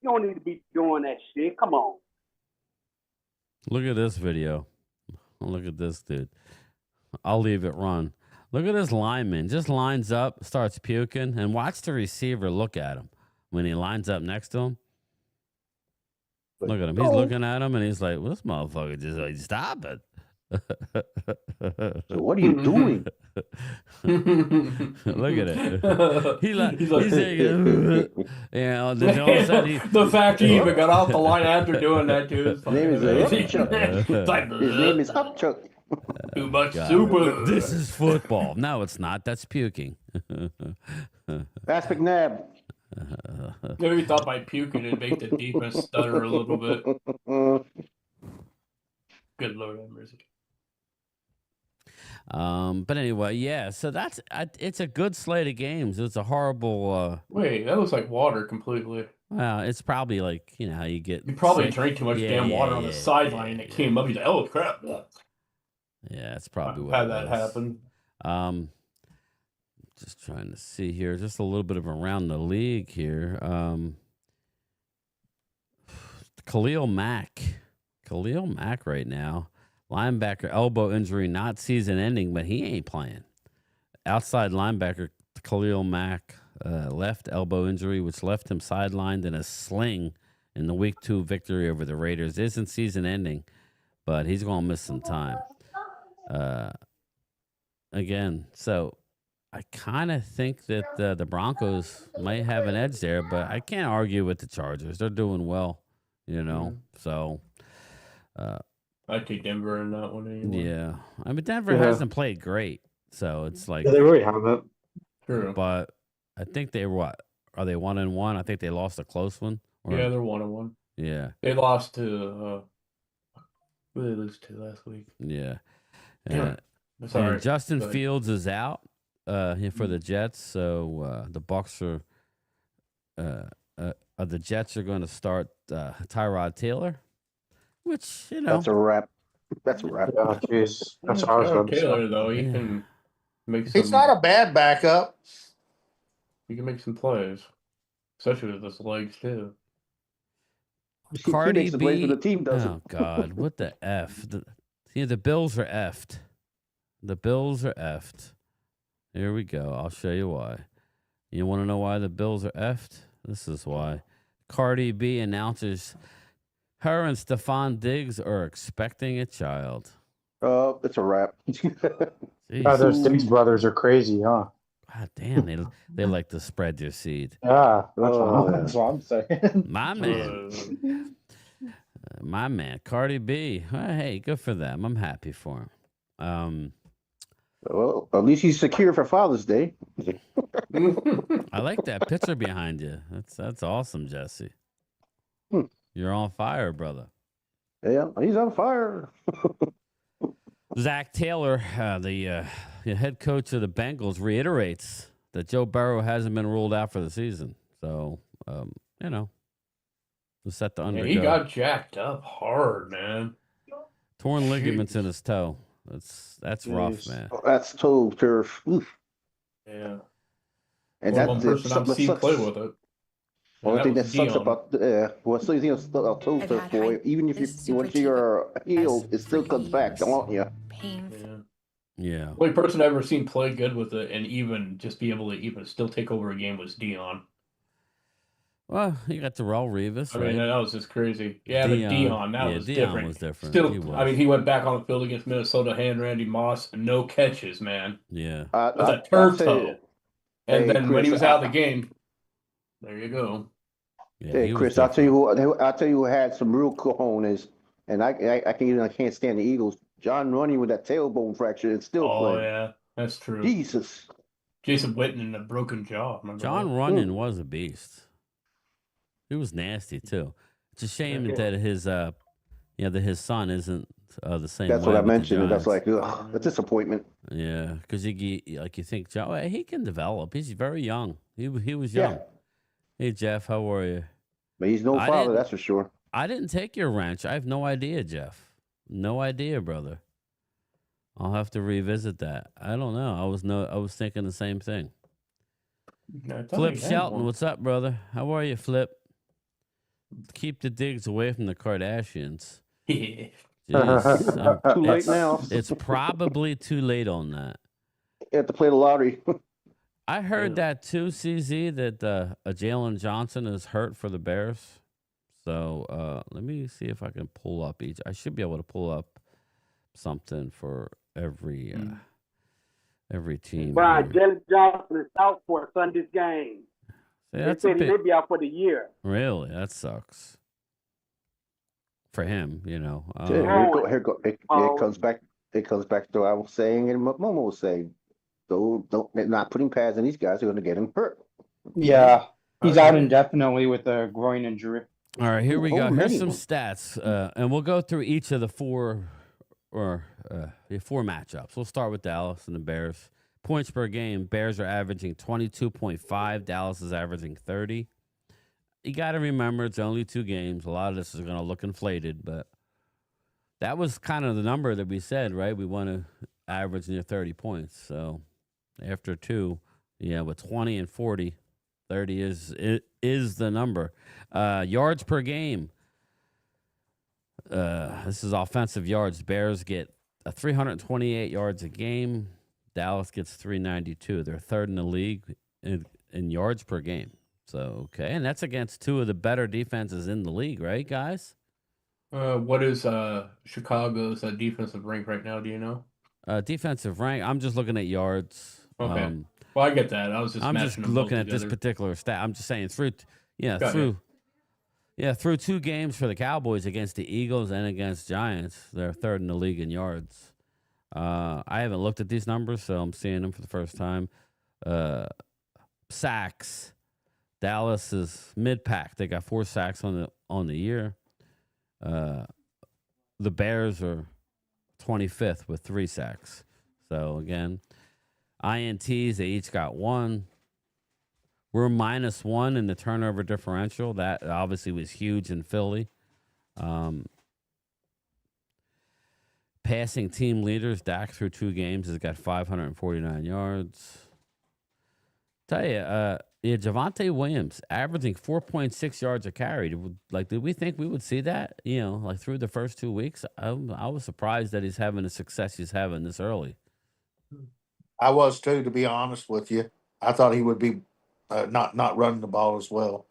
You don't need to be doing that shit. Come on. Look at this video. Look at this dude. I'll leave it run. Look at this lineman. Just lines up, starts puking, and watch the receiver look at him when he lines up next to him. Look at him. He's looking at him, and he's like, well, this motherfucker just like, stop it. So what are you doing? Look at it. He's like, yeah. Then all of a sudden the fact he even got off the line after doing that too is His name is Upchuck. His name is Upchuck. Too much God. super. This is football. No, it's not. That's puking. Ask McNabb. Maybe he thought by puking it'd make the defense stutter a little bit. Good Lord have mercy. But anyway, yeah. So it's a good slate of games. It's a horrible. Wait, that looks like water completely. Well, it's probably like how you get. You probably drank too much damn water on the sideline. It came up. He's like, "Oh crap!" Yeah, it's probably what had it that was. happen. Just trying to see here, just a little bit of around the league here. Khalil Mack right now, linebacker elbow injury, not season ending, but he ain't playing. Outside linebacker Khalil Mack, left elbow injury, which left him sidelined in a sling in the Week 2 victory over the Raiders. Isn't season ending, but he's going to miss some time. Again, so I kind of think that the Broncos might have an edge there, but I can't argue with the Chargers. They're doing well, So, I'd take Denver in that one anyway. Yeah, I mean Denver hasn't played great, so it's like they really haven't. True, but I think they were. Are they 1-1? I think they lost a close one. Yeah, they're 1-1. Yeah, they lost to. Who did they lose to last week? Yeah. Sorry, and Justin Fields is out for the Jets, so the Bucs the Jets are going to start Tyrod Taylor, which That's a wrap. That's a wrap. Yeah, jeez. That's what I was going to Taylor say. though, he can make some. He's not a bad backup. He can make some plays, especially with his legs too. Cardi makes the B. plays, but the team doesn't. Oh God, what the F? The Bills are effed. The Bills are effed. Here we go. I'll show you why. You want to know why the Bills are effed? This is why. Cardi B announces her and Stephon Diggs are expecting a child. It's a wrap. Those Diggs brothers are crazy, huh? God damn, they like to spread their seed. Yeah, that's what I'm saying. My man. My man, Cardi B. Well, hey, good for them. I'm happy for him. Well, at least he's secure for Father's Day. I like that picture behind you. That's awesome, Jesse. You're on fire, brother. Yeah, he's on fire. Zach Taylor, the head coach of the Bengals, reiterates that Joe Burrow hasn't been ruled out for the season. So, we'll set the under. He got jacked up hard, man. Torn ligaments in his toe. That's rough, man. That's toe turf. Oof. Yeah. And one person I've seen play with it. Only thing that sucks about something about toe turf, boy. Even if once you're healed, it still comes back, don't you? Yeah. The only person I've ever seen play good with it and even just be able to even still take over a game was Dion. Well, you got Terrell Revis. I mean, that was just crazy. Yeah, but Dion, that was Dion different. was different. Still, he went back on the field against Minnesota, hand Randy Moss, no catches, man. Yeah. That's a turf toe. And then Chris, when he was out of the game, there you go. Yeah, hey, Chris, I'll tell you who had some real cojones, and I can't stand the Eagles. John Running with that tailbone fracture and still playing. Oh yeah, that's true. Jesus. Jason Witten and a broken jaw. John Runyon was a beast. He was nasty too. It's a shame that his his son isn't the same. That's what I mentioned. And that's like a disappointment. Yeah, because you think John, he can develop. He's very young. He was young. Yeah. Hey Jeff, how are you? But he's no father, that's for sure. I didn't take your wrench. I have no idea, Jeff. No idea, brother. I'll have to revisit that. I don't know. I was thinking the same thing. Flip Shelton, what's up, brother? How are you, Flip? Keep the digs away from the Kardashians. Yeah. Jeez, Too late now. It's probably too late on that. You have to play the lottery. I heard that too, CZ, that Jalen Johnson is hurt for the Bears. So let me see if I can pull up each. I should be able to pull up something for every team. Brian, here. Jalen Johnson is out for Sunday's game. See, They said he may be out for the year. Really, that sucks for him. You know. It comes back. It comes back to what I was saying, and what Momo was saying. So not putting pads in these guys are going to get him hurt. Yeah, he's out indefinitely with a groin injury. All right, here we go. Here's many some of stats, and we'll go through each of the four matchups. We'll start with Dallas and the Bears. Points per game, Bears are averaging 22.5. Dallas is averaging 30. You got to remember, it's only 2 games. A lot of this is going to look inflated, but that was kind of the number that we said, right? We want to average near 30 points. So after 2, with 20 and 40, 30 is the number. Yards per game. This is offensive yards. Bears get 328 yards a game. Dallas gets 392. They're third in the league in yards per game. So, okay. And that's against 2 of the better defenses in the league, right, guys? What is Chicago's defensive rank right now? Do you know? Defensive rank, I'm just looking at yards. Okay. Well, I get that. I was just I'm matching just them looking both at this together. particular stat. I'm just saying through through 2 games for the Cowboys against the Eagles and against Giants, they're third in the league in yards. I haven't looked at these numbers, so I'm seeing them for the first time. Sacks, Dallas is mid-pack. They got 4 sacks on the year. The Bears are 25th with 3 sacks. So again, INTs, they each got 1. We're -1 in the turnover differential. That obviously was huge in Philly. Passing team leaders, Dak through 2 games has got 549 yards. Tell you, Javonte Williams averaging 4.6 yards a carry. Did we think we would see that? Through the first 2 weeks, I was surprised that he's having the success he's having this early. I was too, to be honest with you. I thought he would be not running the ball as well.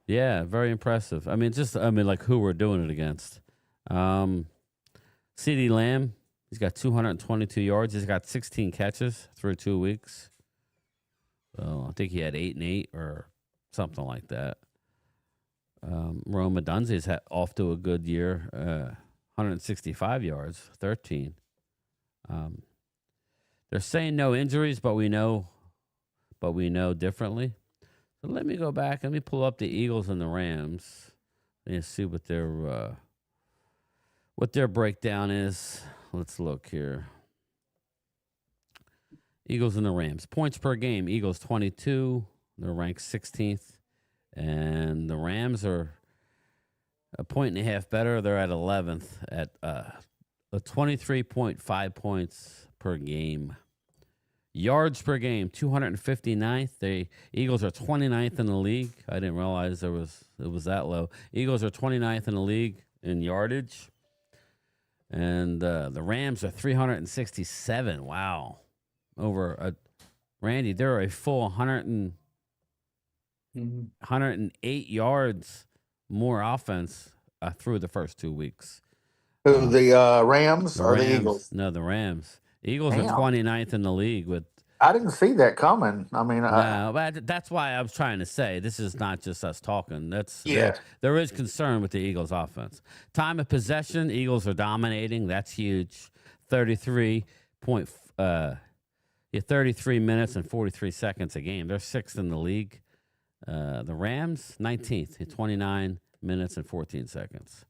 Yeah, very impressive. Who we're doing it against. CeeDee Lamb, he's got 222 yards. He's got 16 catches through 2 weeks. So I think he had 8 and 8 or something like that. Rome Odunze's off to a good year, 165 yards, 13. They're saying no injuries, but we know differently. So let me go back. Let me pull up the Eagles and the Rams and see what their breakdown is. Let's look here. Eagles and the Rams. Points per game. Eagles 22. They're ranked 16th. And the Rams are a 1.5 better. They're at 11th at a 23.5 points per game. Yards per game, 259th. The Eagles are 29th in the league. I didn't realize it was that low. Eagles are 29th in the league in yardage. And the Rams are 367. Wow. Randy, they're a full 108 yards more offense through the first 2 weeks. Who, the Rams or the Eagles? No, the Rams. Eagles are 29th in the league with. I didn't see that coming. But that's why I was trying to say this is not just us talking. There is concern with the Eagles' offense. Time of possession, Eagles are dominating. That's huge. 33 minutes and 43 seconds a game. They're 6th in the league. The Rams 19th at 29 minutes and 14 seconds.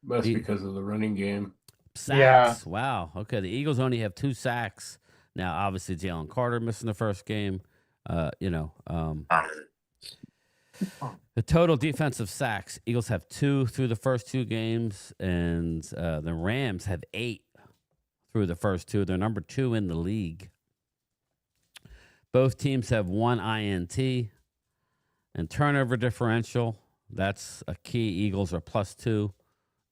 That's because of the running game. Sacks. Yeah. Wow. Okay. The Eagles only have 2 sacks. Now, obviously, Jalen Carter missing the first game. The total defensive sacks, Eagles have 2 through the first 2 games, and the Rams have 8 through the first 2. They're number 2 in the league. Both teams have 1 INT. And turnover differential, That's a key. Eagles are +2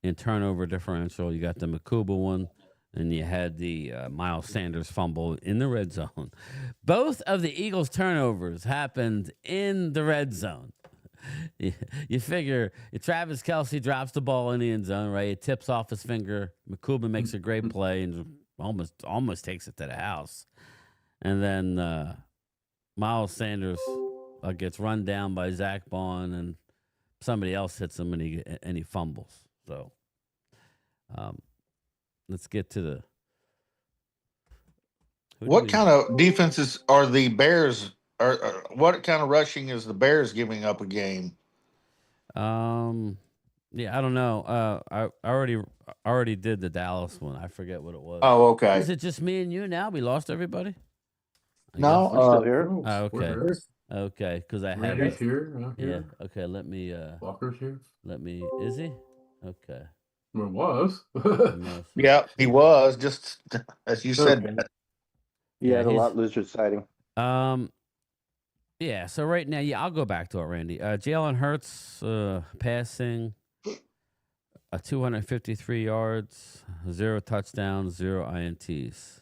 in turnover differential. You got the Makuba one, and you had the Miles Sanders fumble in the red zone. Both of the Eagles' turnovers happened in the red zone. You figure Travis Kelce drops the ball in the end zone, right? It tips off his finger. Makuba makes a great play and almost takes it to the house. And then Miles Sanders gets run down by Zach Bond, and somebody else hits him, and he fumbles. So let's get to the. What kind of defenses are the Bears? Or what kind of rushing is the Bears giving up a game? Yeah, I don't know. I already did the Dallas one. I forget what it was. Oh, okay. Is it just me and you now? We lost everybody. No, I'm still here. Oh, okay. Okay, because I had Randy's here. Yeah. Okay. Let me. Walker's here. Is he? Okay. Well, it was. Yeah, he was just as you said. Okay. That. Yeah, a lot lizard sighting. Yeah. So right now, I'll go back to it, Randy. Jalen Hurts passing 253 yards, 0 touchdowns, 0 INTs.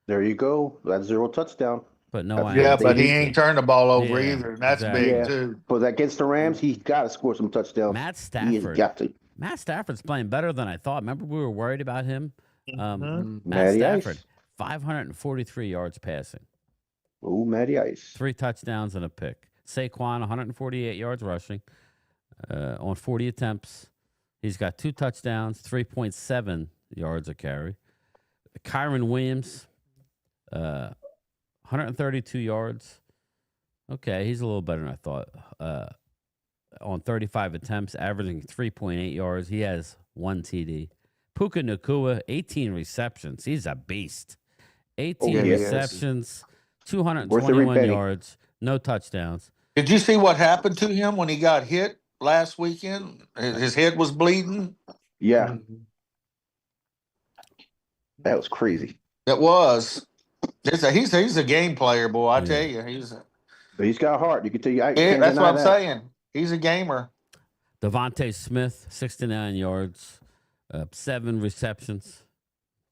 There you go. That's 0 touchdown. But no, yeah, but he ain't turned the ball over either. And that's exactly. big too. But against the Rams, he's got to score some touchdowns. Matt Stafford. Got to. Matt Stafford's playing better than I thought. Remember, we were worried about him. Matt Matty Stafford, Ice. 543 yards passing. Oh, Matty Ice. 3 touchdowns and a pick. Saquon, 148 yards rushing on 40 attempts. He's got 2 touchdowns, 3.7 yards a carry. Kyron Williams, 132 yards. Okay, he's a little better than I thought. On 35 attempts, averaging 3.8 yards. He has 1 TD. Puka Nacua, 18 receptions. He's a beast. 18 receptions, 221 yards, no touchdowns. Did you see what happened to him when he got hit last weekend? His head was bleeding. Yeah. That was crazy. It was. He's a game player, boy. I tell you, he's got heart. You can tell you. Yeah, that's what I'm saying. He's a gamer. Devontae Smith, 69 yards, 7 receptions.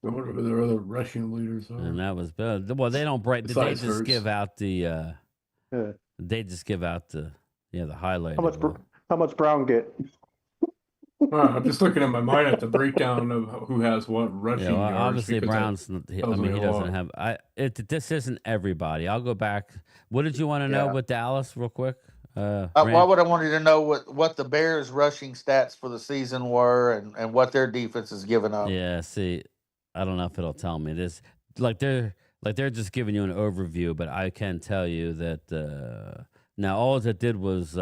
I wonder who their other rushing leaders are. And that was bad. Well, they don't break. They just give out the. They just give out the highlight. How much Brown get? I'm just looking at my mind at the breakdown of who has what rushing yards. Obviously, Brown's. He doesn't have. This isn't everybody. I'll go back. What did you want to know with Dallas, real quick? Why would I want you to know what the Bears' rushing stats for the season were and what their defense has given up? Yeah. See, I don't know if it'll tell me this. They're just giving you an overview, but I can tell you that now all it did was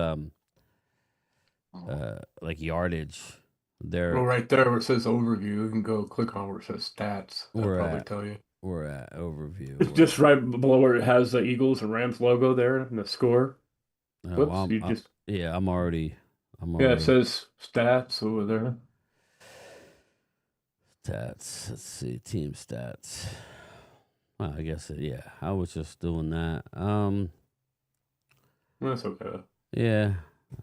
yardage. Well, right there where it says overview, you can go click on where it says stats. That'll probably tell you. We're at overview. Just right below where it has the Eagles and Rams logo there and the score. Whoops, I'm already. Yeah, it says stats over there. Stats. Let's see, team stats. Well, I guess I was just doing that. That's okay. Yeah,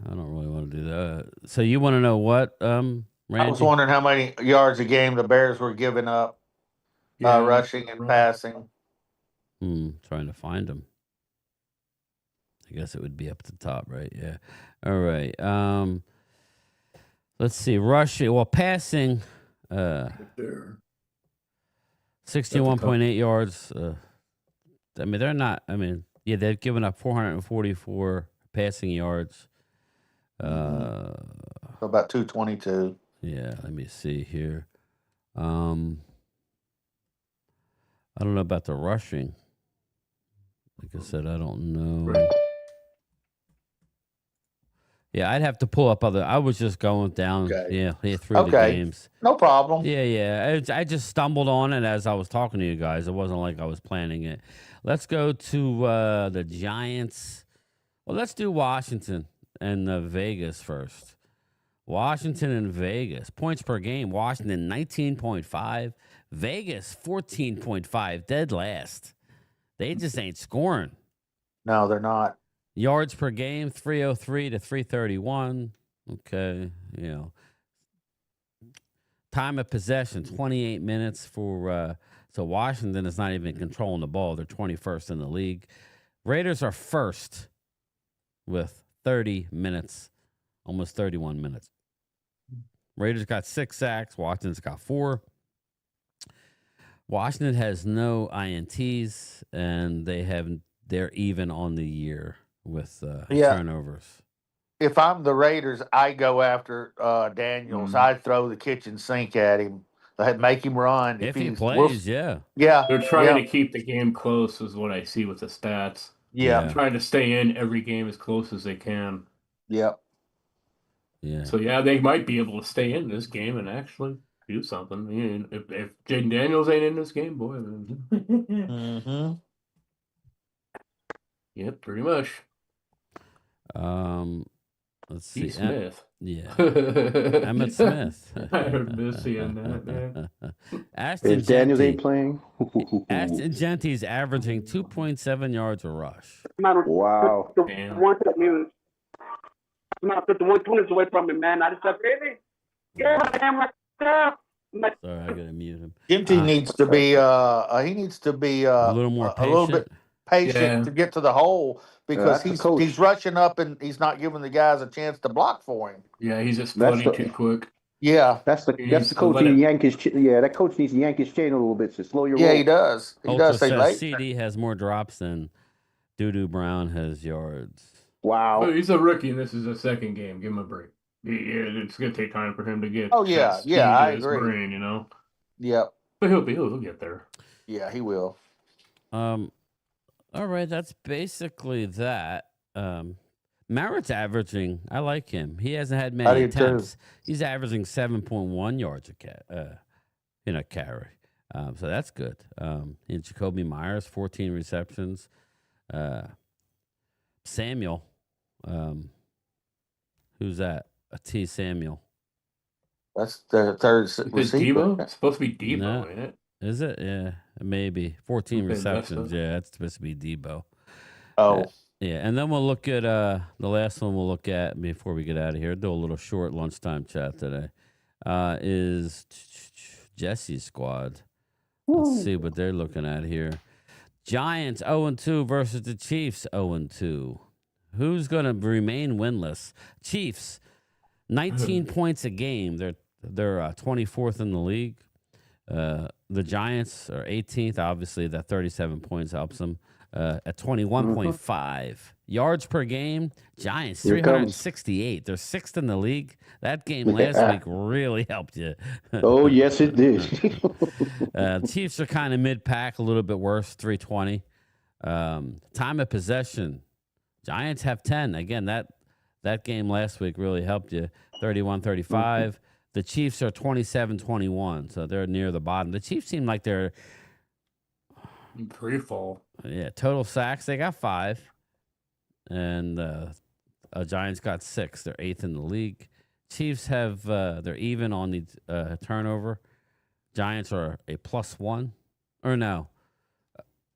I don't really want to do that. So you want to know what, Randy? I was wondering how many yards a game the Bears were giving up, rushing and passing. Trying to find them. I guess it would be up at the top, right? Yeah. All right. Let's see. Rushing. Well, passing. 61.8 yards. They're not. They've given up 444 passing yards. So about 222. Yeah. Let me see here. I don't know about the rushing. Like I said, I don't know. Right. Yeah, I'd have to pull up other. I was just going down, through the games. No problem. Yeah. I just stumbled on it as I was talking to you guys. It wasn't like I was planning it. Let's go to the Giants. Well, let's do Washington and Vegas first. Washington and Vegas. Points per game. Washington, 19.5. Vegas, 14.5. Dead last. They just ain't scoring. No, they're not. Yards per game, 303 to 331. Okay, time of possession 28 minutes for. So Washington is not even controlling the ball. They're 21st in the league. Raiders are first with 30 minutes, almost 31 minutes. Raiders got 6 sacks. Washington's got 4. Washington has no INTs, and they're even on the year with turnovers. If I'm the Raiders, I go after Daniels. I throw the kitchen sink at him. I'd make him run. If he plays, yeah. They're trying to keep the game close, is what I see with the stats. Yeah. They're trying to stay in every game as close as they can. Yep. Yeah. So yeah, they might be able to stay in this game and actually do something. I mean, if Jaden Daniels ain't in this game, boy. Mm-hmm. Yep, pretty much. Let's see. Smith. Yeah. Emmett Smith. I miss seeing that, man. If Daniels ain't playing. Ashton Genty's averaging 2.7 yards a rush. Wow. One to the news. I'm not 51 minutes away from him, man. I just said, baby. Yeah, man, right there. Sorry, I gotta mute him. Ginty needs to be a little more patient. a little bit patient to get to the hole because he's rushing up and he's not giving the guys a chance to block for him. Yeah, he's just flooding too quick. Yeah, that's the coach needs to yank his that coach needs to yank his chain a little bit to slow your roll. Yeah, he does. He does. CD has more drops than Doo Brown has yards. Wow. Well, he's a rookie, and this is his second game. Give him a break. It's gonna take time for him to get. Oh yeah, I agree. Brain, Yep. But he'll get there. Yeah, he will. All right, that's basically that. Merritt's averaging. I like him. He hasn't had many attempts. He's averaging 7.1 yards a carry. So that's good. And Jacoby Myers, 14 receptions. Samuel, who's that? T. Samuel. That's the third receiver. Debo? It's supposed to be Debo, No. ain't it? Is it? Yeah, maybe 14 receptions. Yeah, that's supposed to be Debo. Oh. Yeah, and then we'll look at the last one we'll look at before we get out of here. Do a little short lunchtime chat today. Is Jesse's squad. Let's see what they're looking at here. Giants 0-2 versus the Chiefs 0-2. Who's going to remain winless? Chiefs, 19 points a game. They're 24th in the league. The Giants are 18th. Obviously, that 37 points helps them. At 21.5 yards per game. Giants 368. They're 6th in the league. That game last week really helped you. Oh yes, it did. Chiefs are kind of mid-pack, a little bit worse, 320. Time of possession. Giants have 10. Again, that game last week really helped you. 31-35. The Chiefs are 27-21, so they're near the bottom. The Chiefs seem like they're free fall. Yeah, total sacks, they got 5. And Giants got 6. They're 8th in the league. Chiefs have they're even on the turnover. Giants are a +1. Or no.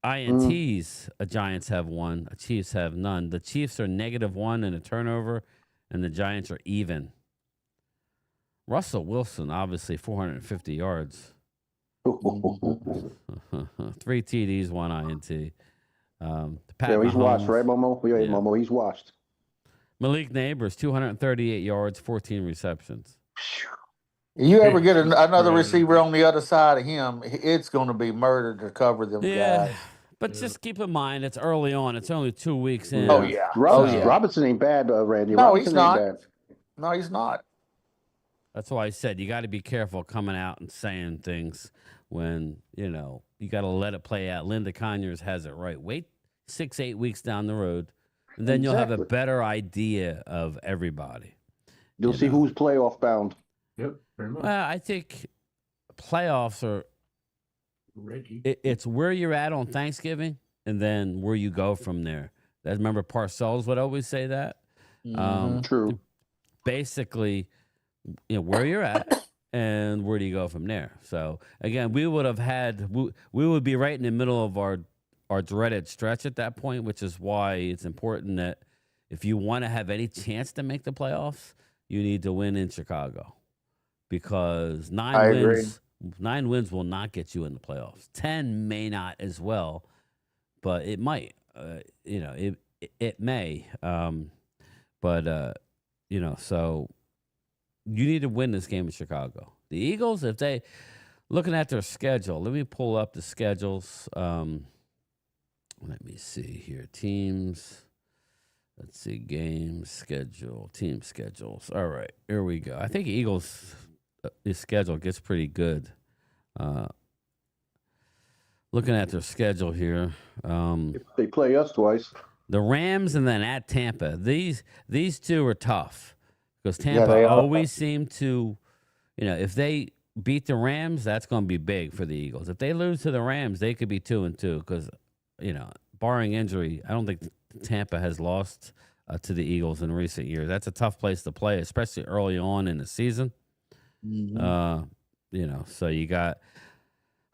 INTs, Giants have 1. Chiefs have none. The Chiefs are -1 in a turnover, and the Giants are even. Russell Wilson, obviously 450 yards. 3 TDs, 1 INT. He's washed, right, Momo? Momo, he's washed. Malik Neighbors, 238 yards, 14 receptions. You ever get another receiver on the other side of him, it's going to be murder to cover them guys. But just keep in mind, it's early on. It's only 2 weeks in. Oh, yeah. Robinson ain't bad, Randy. No, Robinson he's not. Ain't bad. No, he's not. That's why I said you got to be careful coming out and saying things when, you got to let it play out. Linda Conyers has it right. Wait 6-8 weeks down the road, and then you'll have a better idea of everybody. You'll see who's playoff bound. Yep, very much. Well, I think playoffs are ready. It's where you're at on Thanksgiving and then where you go from there. Remember Parcells would always say that. True. Basically, where you're at and where do you go from there. So again, we would be right in the middle of our dreaded stretch at that point, which is why it's important that if you want to have any chance to make the playoffs, you need to win in Chicago because I agree. 9 wins will not get you in the playoffs. 10 may not as well, but it might. It may. So you need to win this game in Chicago. The Eagles, if they looking at their schedule, let me pull up the schedules. Let me see here. Teams. Let's see. Game schedule. Team schedules. All right. Here we go. I think Eagles' his schedule gets pretty good. Looking at their schedule here. They play us twice. The Rams and then at Tampa. These two are tough because Yeah, Tampa they are. always seem to, if they beat the Rams, that's going to be big for the Eagles. If they lose to the Rams, they could be 2-2 because, barring injury, I don't think Tampa has lost to the Eagles in recent years. That's a tough place to play, especially early on in the season. So you got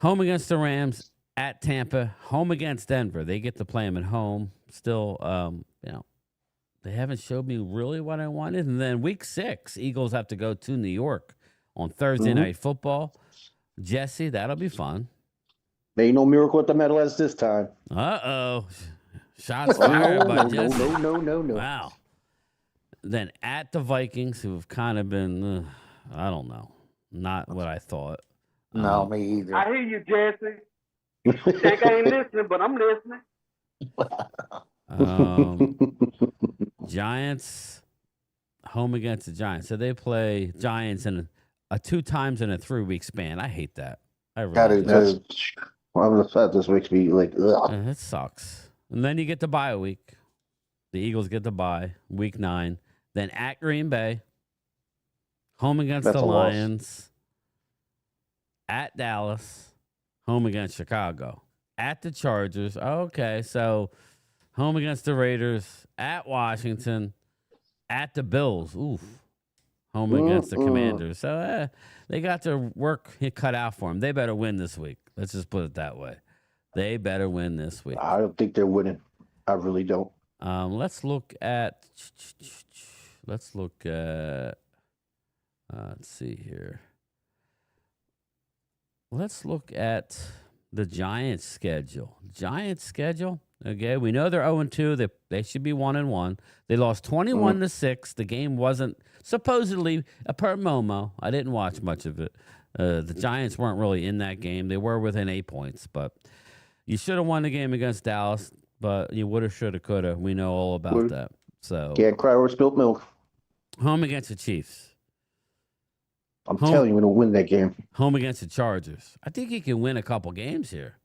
home against the Rams, at Tampa, home against Denver. They get to play them at home. Still, they haven't showed me really what I wanted. And then week 6, Eagles have to go to New York on Thursday Night Football. Jesse, that'll be fun. Ain't no miracle at the Meadowlands this time. Uh-oh. Shots fired by Jesse. No. Wow. Then at the Vikings, who have kind of been, I don't know, not what I thought. No, me either. I hear you, Jesse. Think I ain't listening, but I'm listening. Giants home against the Giants. So they play Giants in a 2 times in a 3-week span. I hate that. I really do. I'm upset. This makes me like, ugh. It sucks. And then you get the bye week. The Eagles get the bye, week 9. Then at Green Bay, home against the Lions, at Dallas, home against Chicago, at the Chargers. Okay, so home against the Raiders, at Washington, at the Bills. Oof. Home against the Commanders. So they got their work cut out for them. They better win this week. Let's just put it that way. They better win this week. I don't think they're winning. I really don't. Let's look at. Let's see here. Let's look at the Giants' schedule. Okay, we know they're 0-2. They should be 1-1. They lost 21-6. The game wasn't supposedly per Momo. I didn't watch much of it. The Giants weren't really in that game. They were within 8 points, but you should have won the game against Dallas. But you woulda, shoulda, coulda. We know all about that. So Can't cry over spilt milk. Home against the Chiefs. I'm telling you, we're going to win that game. Home against the Chargers. I think you can win a couple games here.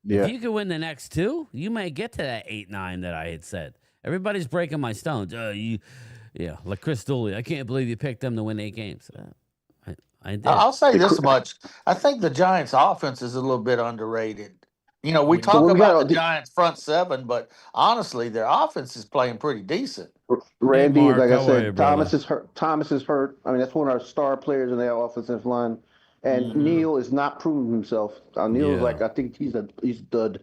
Yeah. If you can win the next 2, you may get to that 8-9 that I had said. Everybody's breaking my stones. Like Chris Dooley. I can't believe you picked them to win 8 games. I did. I'll say this much. I think the Giants' offense is a little bit underrated. We talk about the Giants' front 7, but honestly, their offense is playing pretty decent. Randy, Hey, Mark, like I how are said, you, brother? Thomas is hurt. I mean, that's one of our star players in their offensive line. And Neal is not proving himself. Neal's I think he's dud.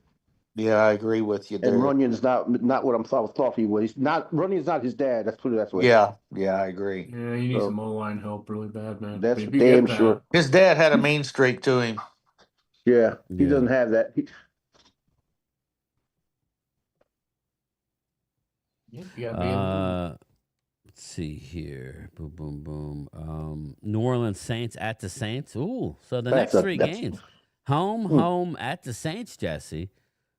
Yeah, I agree with you there. And Runyon's not what I thought he was. Runyon's not his dad. Let's put it that way. Yeah, I agree. Yeah, he needs some O-line help really bad, man. That's If you damn get that- sure. His dad had a mean streak to him. Yeah, he doesn't have that. Yeah, Let's see here. Boom, boom, boom. New Orleans Saints at the Saints. Ooh, so the next 3 games. Home at the Saints, Jesse.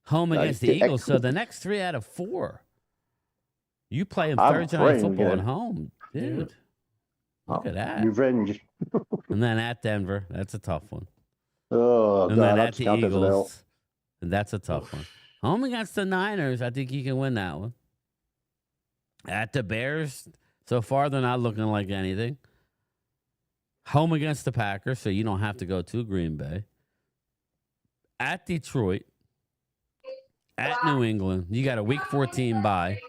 Home against the Eagles. So the next 3 out of 4. You play them Thursday Night Football at home, dude. Look at that. Revenge. And then at Denver. That's a tough one. Oh, and God. then at the Eagles. And that's a tough one. Home against the Niners. I think you can win that one. At the Bears, so far they're not looking like anything. Home against the Packers, so you don't have to go to Green Bay. At Detroit. At New England. You got a Week 14 bye.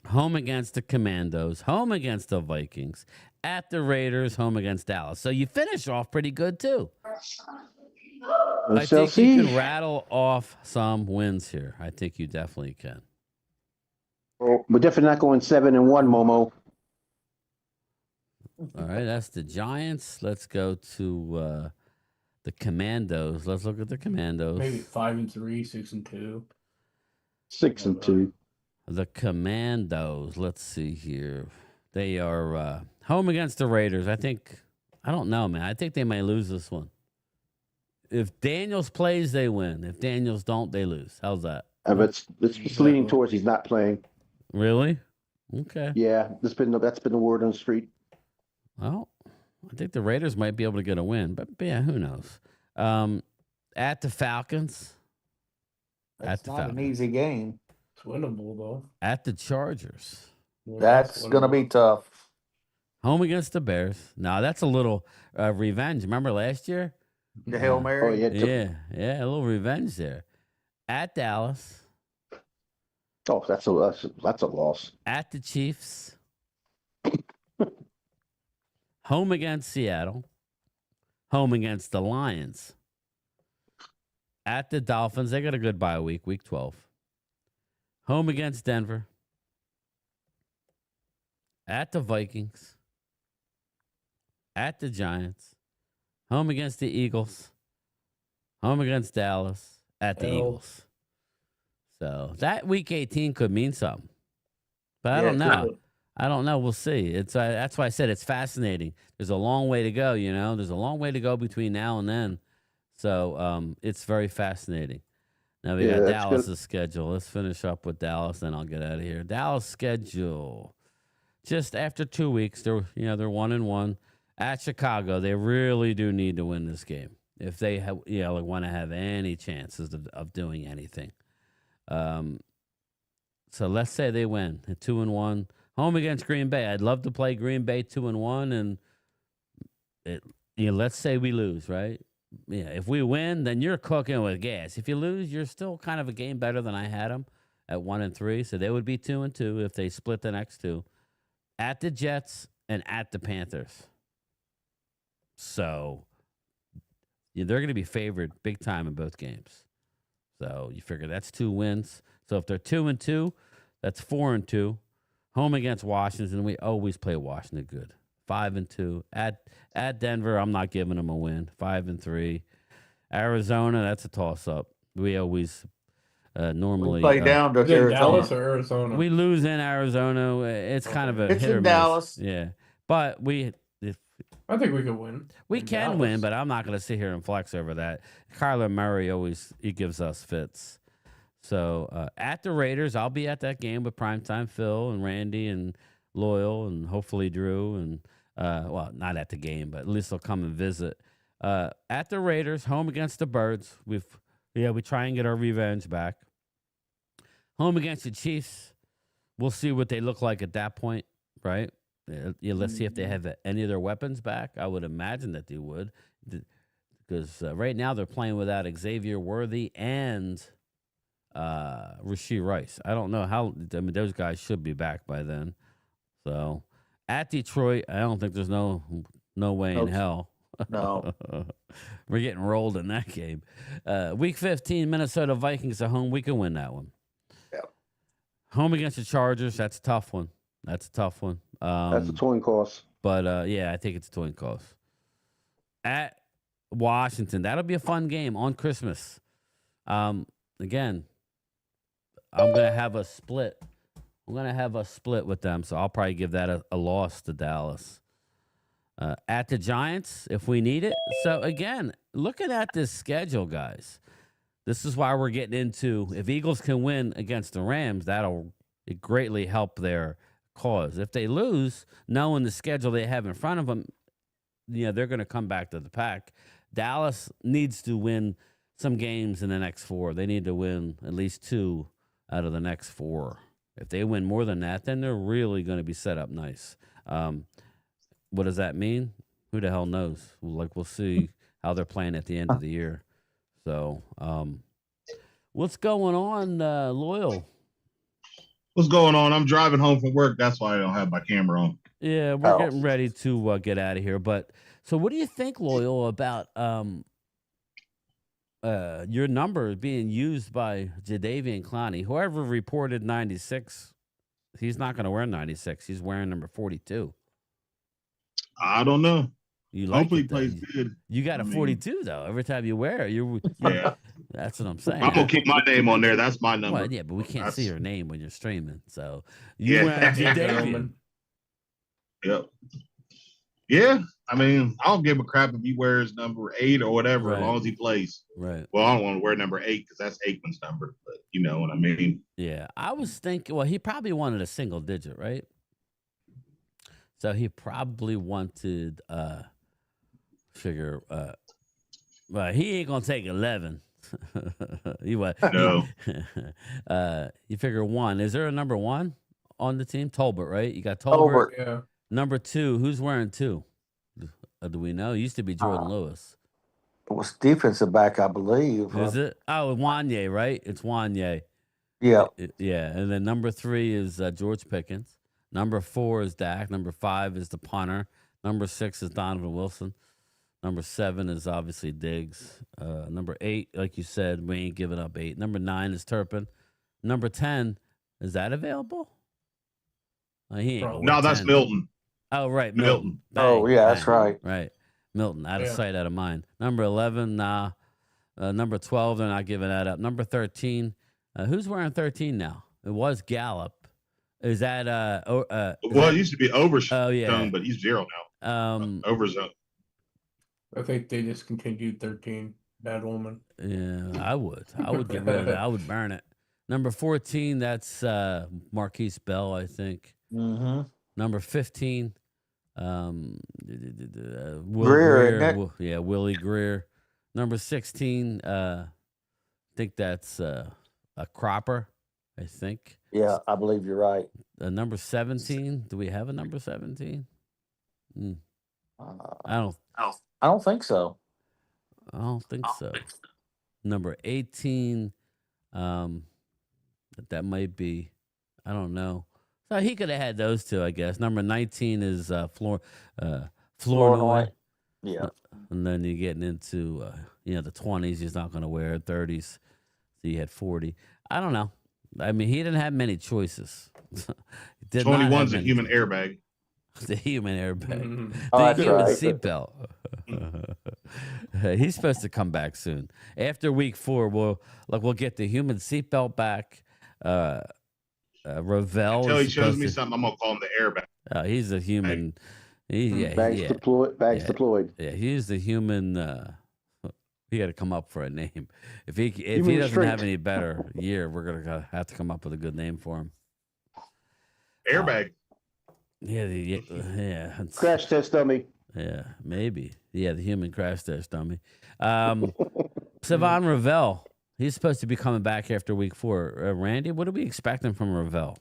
Home against the Commandos. Home against the Vikings. At the Raiders. Home against Dallas. So you finish off pretty good, too. I think you can rattle off some wins here. I think you definitely can. We're definitely not going 7-1, Momo. All right, that's the Giants. Let's go to the Commandos. Let's look at the Commandos. Maybe 5-3, 6-2. 6-2. The Commandos. Let's see here. They are home against the Raiders. I don't know, man. I think they may lose this one. If Daniels plays, they win. If Daniels don't, they lose. How's that? It's leaning towards he's not playing. Really? Okay. Yeah, that's been the word on the street. Well, I think the Raiders might be able to get a win, but yeah, who knows? At the Falcons. That's not an easy game. It's winnable, though. At the Chargers. That's going to be tough. Home against the Bears. Now, that's a little revenge. Remember last year? The Hail Mary? Oh, yeah, a little revenge there. At Dallas. Oh, that's a loss. At the Chiefs. Home against Seattle. Home against the Lions. At the Dolphins. They got a good bye week, week 12. Home against Denver. At the Vikings. At the Giants. Home against the Eagles. Home against Dallas. At the Eagles. So that week 18 could mean something. But I don't know. I don't know. We'll see. That's why I said it's fascinating. There's a long way to go, you know. There's a long way to go between now and then. So it's very fascinating. Now we got Dallas' schedule. Let's finish up with Dallas, then I'll get out of here. Dallas schedule. Just after 2 weeks, they're 1-1. At Chicago, they really do need to win this game if they want to have any chances of doing anything. So let's say they win at 2-1. Home against Green Bay. I'd love to play Green Bay 2-1, and let's say we lose, right? Yeah, if we win, then you're cooking with gas. If you lose, you're still kind of a game better than I had them at 1-3. So they would be 2-2 if they split the next two. At the Jets and at the Panthers. So they're going to be favored big time in both games. So you figure that's 2 wins. So if they're 2-2, that's 4-2. Home against Washington, we always play Washington good. 5-2. At Denver, I'm not giving them a win. 5-3. Arizona, that's a toss-up. We always normally play down to Arizona. Dallas or Arizona. We lose in Arizona. It's kind of a it's hit or in miss. Dallas. Yeah, but I think we could win. We can win, but I'm not going to sit here and flex over that. Kyler Murray he gives us fits. So at the Raiders, I'll be at that game with Primetime Phil and Randy and Loyal and hopefully Drew and not at the game, but at least they'll come and visit. At the Raiders, home against the Birds, we try and get our revenge back. Home against the Chiefs, we'll see what they look like at that point, right? Let's see if they have any of their weapons back. I would imagine that they would, because right now they're playing without Xavier Worthy and Rashee Rice. I don't know how. I mean, those guys should be back by then. So at Detroit, I don't think there's no way in hell. No. We're getting rolled in that game. Week 15, Minnesota Vikings at home. We can win that one. Yep. Home against the Chargers. That's a tough one. That's a coin cost. But I think it's a coin cost. At Washington, that'll be a fun game on Christmas. Again, I'm gonna have a split. With them, so I'll probably give that a loss to Dallas. At the Giants, if we need it. So again, looking at this schedule, guys, this is why we're getting into if Eagles can win against the Rams, that'll greatly help their cause. If they lose, knowing the schedule they have in front of them, they're going to come back to the pack. Dallas needs to win some games in the next 4. They need to win at least 2 out of the next 4. If they win more than that, then they're really going to be set up nice. What does that mean? Who the hell knows? We'll see how they're playing at the end of the year. So, what's going on, Loyal? What's going on? I'm driving home from work. That's why I don't have my camera on. Yeah, we're getting ready to get out of here. But so, what do you think, Loyal, about your number being used by Jadeveon Clowney? Whoever reported 96, he's not going to wear 96. He's wearing number 42. I don't know. You like Hopefully it, he plays though. good. You got a 42 though. Every time you wear it, Yeah. That's what I'm saying. I'm gonna keep my name on there. That's my number. Well, yeah, but we can't see your name when you're streaming. So Yeah. you wearing Jadavian. Yep. Yeah. I mean, I don't give a crap if he wears number 8 or whatever, as long as he plays. Right. Well, I don't want to wear number 8 because that's Aikman's number, but you know what I mean. Yeah, I was thinking. Well, he probably wanted a single digit, right? So he probably wanted figure. Well, he ain't gonna take 11. You what? No. You figure 1. Is there a number 1 on the team? Tolbert, right? You got Tolbert. Yeah. Number 2. Who's wearing 2? Do we know? It used to be Jordan Lewis. It was defensive back, I believe. Is it? Oh, Wanye, right? It's Wanye. Yeah. Yeah. And then number 3 is George Pickens. Number 4 is Dak. Number 5 is the punter. Number 6 is Donovan Wilson. Number 7 is obviously Diggs. Number 8, like you said, we ain't giving up 8. Number 9 is Turpin. Number 10, is that available? He ain't no, that's 10. Milton. Oh, right, Milton. Oh, yeah, that's right. Right. Milton, out of sight, out of mind. Number 11, nah. Number 12, they're not giving that up. Number 13, who's wearing 13 now? It was Gallup. Is that well, it used to be Overstone, oh, yeah. but he's 0 now. Overzone. I think they discontinued 13. Bad woman. Yeah, I would get rid of that. I would burn it. Number 14, that's Marquise Bell, I think. Mm-hmm. Number 15, Greer. Yeah, Willie Greer. Number 16, I think that's a Cropper, I think. Yeah, I believe you're right. Number 17, do we have a number 17? I don't think so. I don't think so. Number 18, that might be, I don't know. So he could have had those two, I guess. Number 19 is Flournoy. Yeah. And then you're getting into, the 20s. He's not going to wear 30s. So you had 40. I don't know. I mean, he didn't have many choices. 21's a human airbag. The human airbag. Oh, The human right. seatbelt. He's supposed to come back soon. After week 4, we'll get the human seatbelt back. Ravel. Until he shows me something, I'm gonna call him the airbag. He's a human. Bags deployed. Yeah, he's the human. He got to come up for a name. If he Human doesn't have restraint. any better year, we're gonna have to come up with a good name for him. Airbag. Yeah. Crash test dummy. Yeah, maybe. Yeah, the human crash test dummy. Savon Ravel. He's supposed to be coming back after week 4. Randy, what are we expecting from Ravel?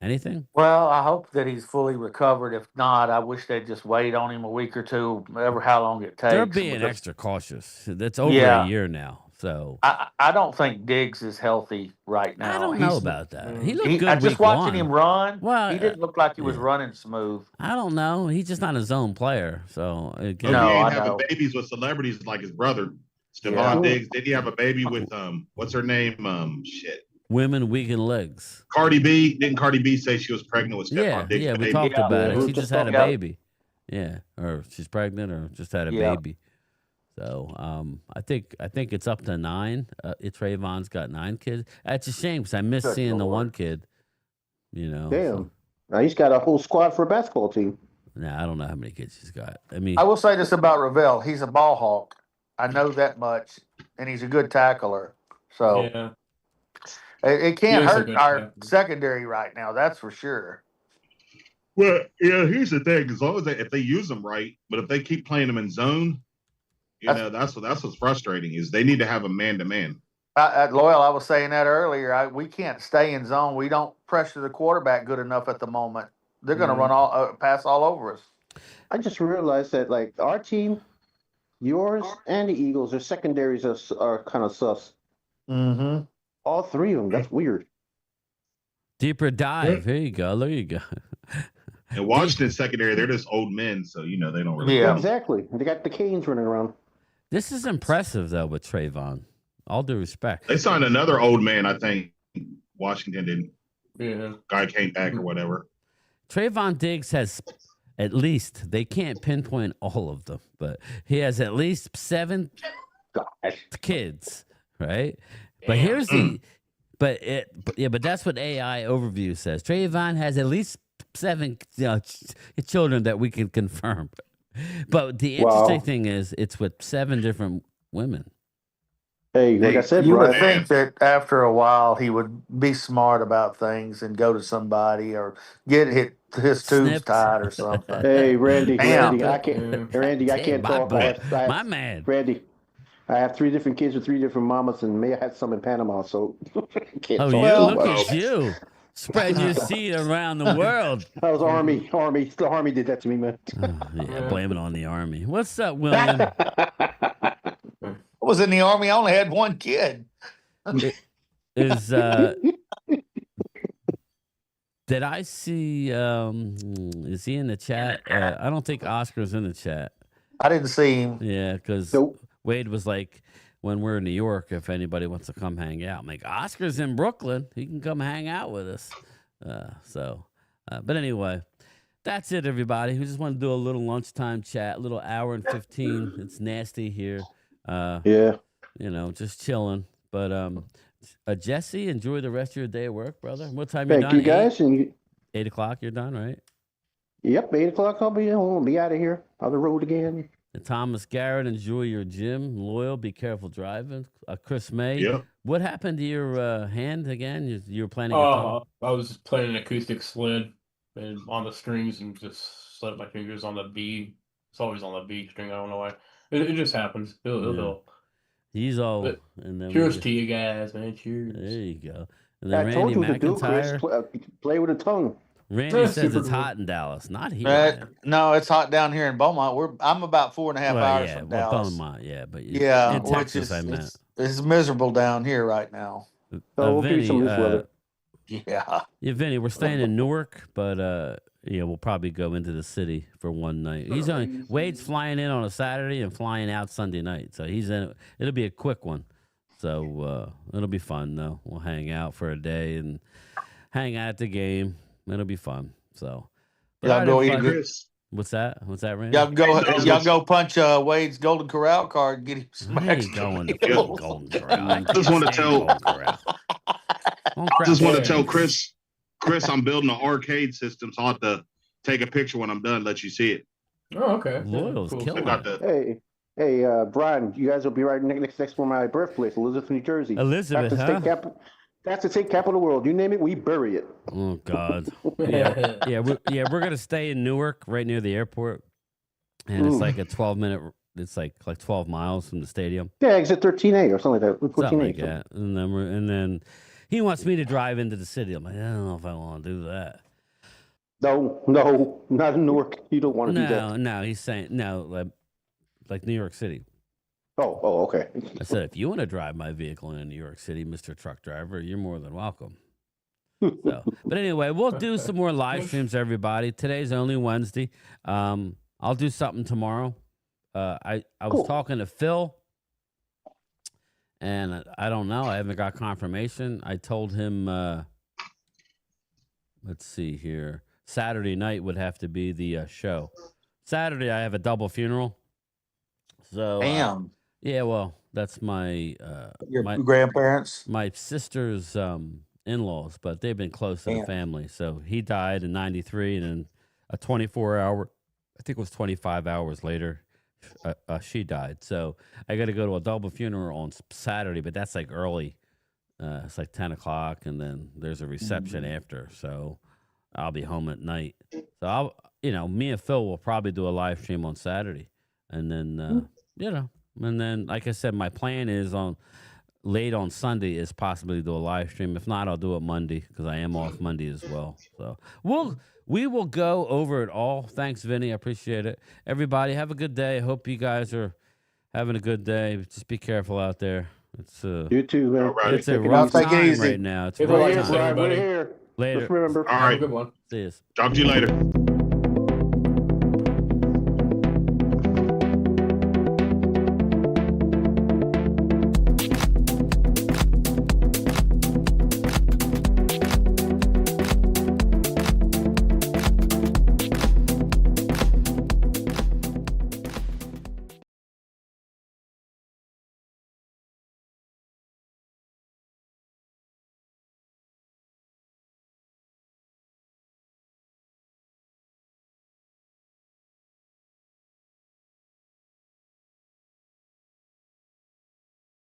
Anything? Well, I hope that he's fully recovered. If not, I wish they'd just wait on him a week or two, ever how long it takes. They're being because extra cautious. That's over a year now. So I don't think Diggs is healthy right now. I don't know about that. He looked good I just week watching 1. him run. Well, he didn't look like he was running smooth. I don't know. He's just not his own player. So He ain't having babies with celebrities like his brother, Stephon Diggs. Did he have a baby with what's her name? Women weakened legs. Cardi B. Didn't Cardi B say she was pregnant with Stephon Diggs? Yeah, we talked about it. She just had a baby. Yeah, or she's pregnant or just had a baby. So I think it's up to 9. Trayvon's got 9 kids. That's a shame because I miss seeing the one kid. Damn. So. Now he's got a whole squad for a basketball team. Nah, I don't know how many kids he's got. I mean, I will say this about Ravel. He's a ball hawk. I know that much, and he's a good tackler. So it can't hurt our secondary right now. That's for sure. Well, yeah, here's the thing: as long as if they use them right, but if they keep playing them in zone, that's what's frustrating. Is they need to have a man-to-man. At Loyal, I was saying that earlier. We can't stay in zone. We don't pressure the quarterback good enough at the moment. They're going to pass all over us. I just realized that like our team, yours and the Eagles, their secondaries are kind of sus. Mm-hmm. All 3 of them. That's weird. Deeper dive. Here you go. There you go. And Washington's secondary, they're just old men, so they don't really. Yeah, exactly. They got the Canes running around. This is impressive though with Trayvon. All due respect. They signed another old man, I think. Washington didn't. Yeah. Guy came back or whatever. Trayvon Diggs has At least they can't pinpoint all of them, but he has at least 7 kids, right? But here's the, but that's what AI overview says. Trayvon has at least 7 children that we can confirm. But the interesting thing is, it's with 7 different women. Hey, like I said, you would Brian, think that after a while he would be smart about things and go to somebody or get his tubes Snipped. tied or something. hey, Randy, Damn. I can't, Randy, I can't talk. I My man. Randy, I have 3 different kids with 3 different mamas, and may I had some in Panama, so I can't Oh, talk. you too look much. at you spreading your seed around the world. That was Army. The Army did that to me, man. Yeah, blame it on the Army. What's up, William? I was in the Army. I only had 1 kid. Is did I see? Is he in the chat? I don't think Oscar's in the chat. I didn't see him. Yeah, because Wade was like, when we're in New York, if anybody wants to come hang out, I'm like, Oscar's in Brooklyn. He can come hang out with us. But anyway, that's it, everybody. We just want to do a little lunchtime chat, a little hour and 15. It's nasty here. Yeah. You know, just chilling. But Jesse, enjoy the rest of your day at work, brother. What time you done? Thank you, guys. 8 o'clock, you're done, right? Yep, 8 o'clock. I'll be out of here on the road again. And Thomas Garrett, enjoy your gym. Loyal, be careful driving. Chris May, what happened to your hand again? You were planning. I was playing an acoustic sled and on the strings and just slipped my fingers on the B. It's always on the B string. I don't know why. It just happens. It'll He's all. But and then cheers to you guys, man. Cheers. There you go. And then I told Randy you to do, Chris. McIntyre. Play with a tongue. Randy says it's hot in Dallas. Not here. No, it's hot down here in Beaumont. I'm about 4.5 hours from Dallas. Beaumont, yeah, but in Texas, I meant. It's miserable down here right now. We'll give you some of this weather. Yeah, Vinny, we're staying in Newark, but we'll probably go into the city for one night. Wade's flying in on a Saturday and flying out Sunday night, so he's in. It'll be a quick one, so it'll be fun though. We'll hang out for a day and hang out at the game. It'll be fun. So, y'all go eat. What's that? What's that, Randy? Y'all go punch Wade's Golden Corral card and get him some extra. Going to Golden Corral. I just want to tell Chris, I'm building an arcade system, so I'll have to take a picture when I'm done, let you see it. Oh, okay. Loyal's killing it. Hey, Brian, you guys will be right next to my birthplace, Elizabeth, New Jersey. Elizabeth, That's the state capital of the world. You name it, we bury it. Oh God. We're gonna stay in Newark, right near the airport, and it's like a 12-minute. It's like 12 miles from the stadium. Yeah, exit 13A or something like that. Something like that. And then he wants me to drive into the city. I'm like, I don't know if I want to do that. No, not in Newark. You don't want to do that. No. He's saying no, like New York City. Oh, okay. I said, if you want to drive my vehicle in New York City, Mr. Truck Driver, you're more than welcome. But anyway, we'll do some more live streams, everybody. Today's only Wednesday. I'll do something tomorrow. I was talking to Phil, and I don't know. I haven't got confirmation. I told him, let's see here. Saturday night would have to be the show. Saturday, I have a double funeral. So, damn. Yeah, well, that's my your grandparents, my sister's in-laws, but they've been close to the family. So he died in '93, and then a 24-hour, I think it was 25 hours later, she died. So I got to go to a double funeral on Saturday, but that's like early. It's like 10 o'clock, and then there's a reception after. So I'll be home at night. So me and Phil will probably do a live stream on Saturday, and then and then, like I said, my plan is late on Sunday is possibly do a live stream. If not, I'll do it Monday because I am off Monday as well. So we will go over it all. Thanks, Vinny. I appreciate it. Everybody, have a good day. I hope you guys are having a good day. Just be careful out there. It's you too, man. It's a rough time right now. It's we're here. Later. Just remember. All right. Good one. See you. Talk to you later.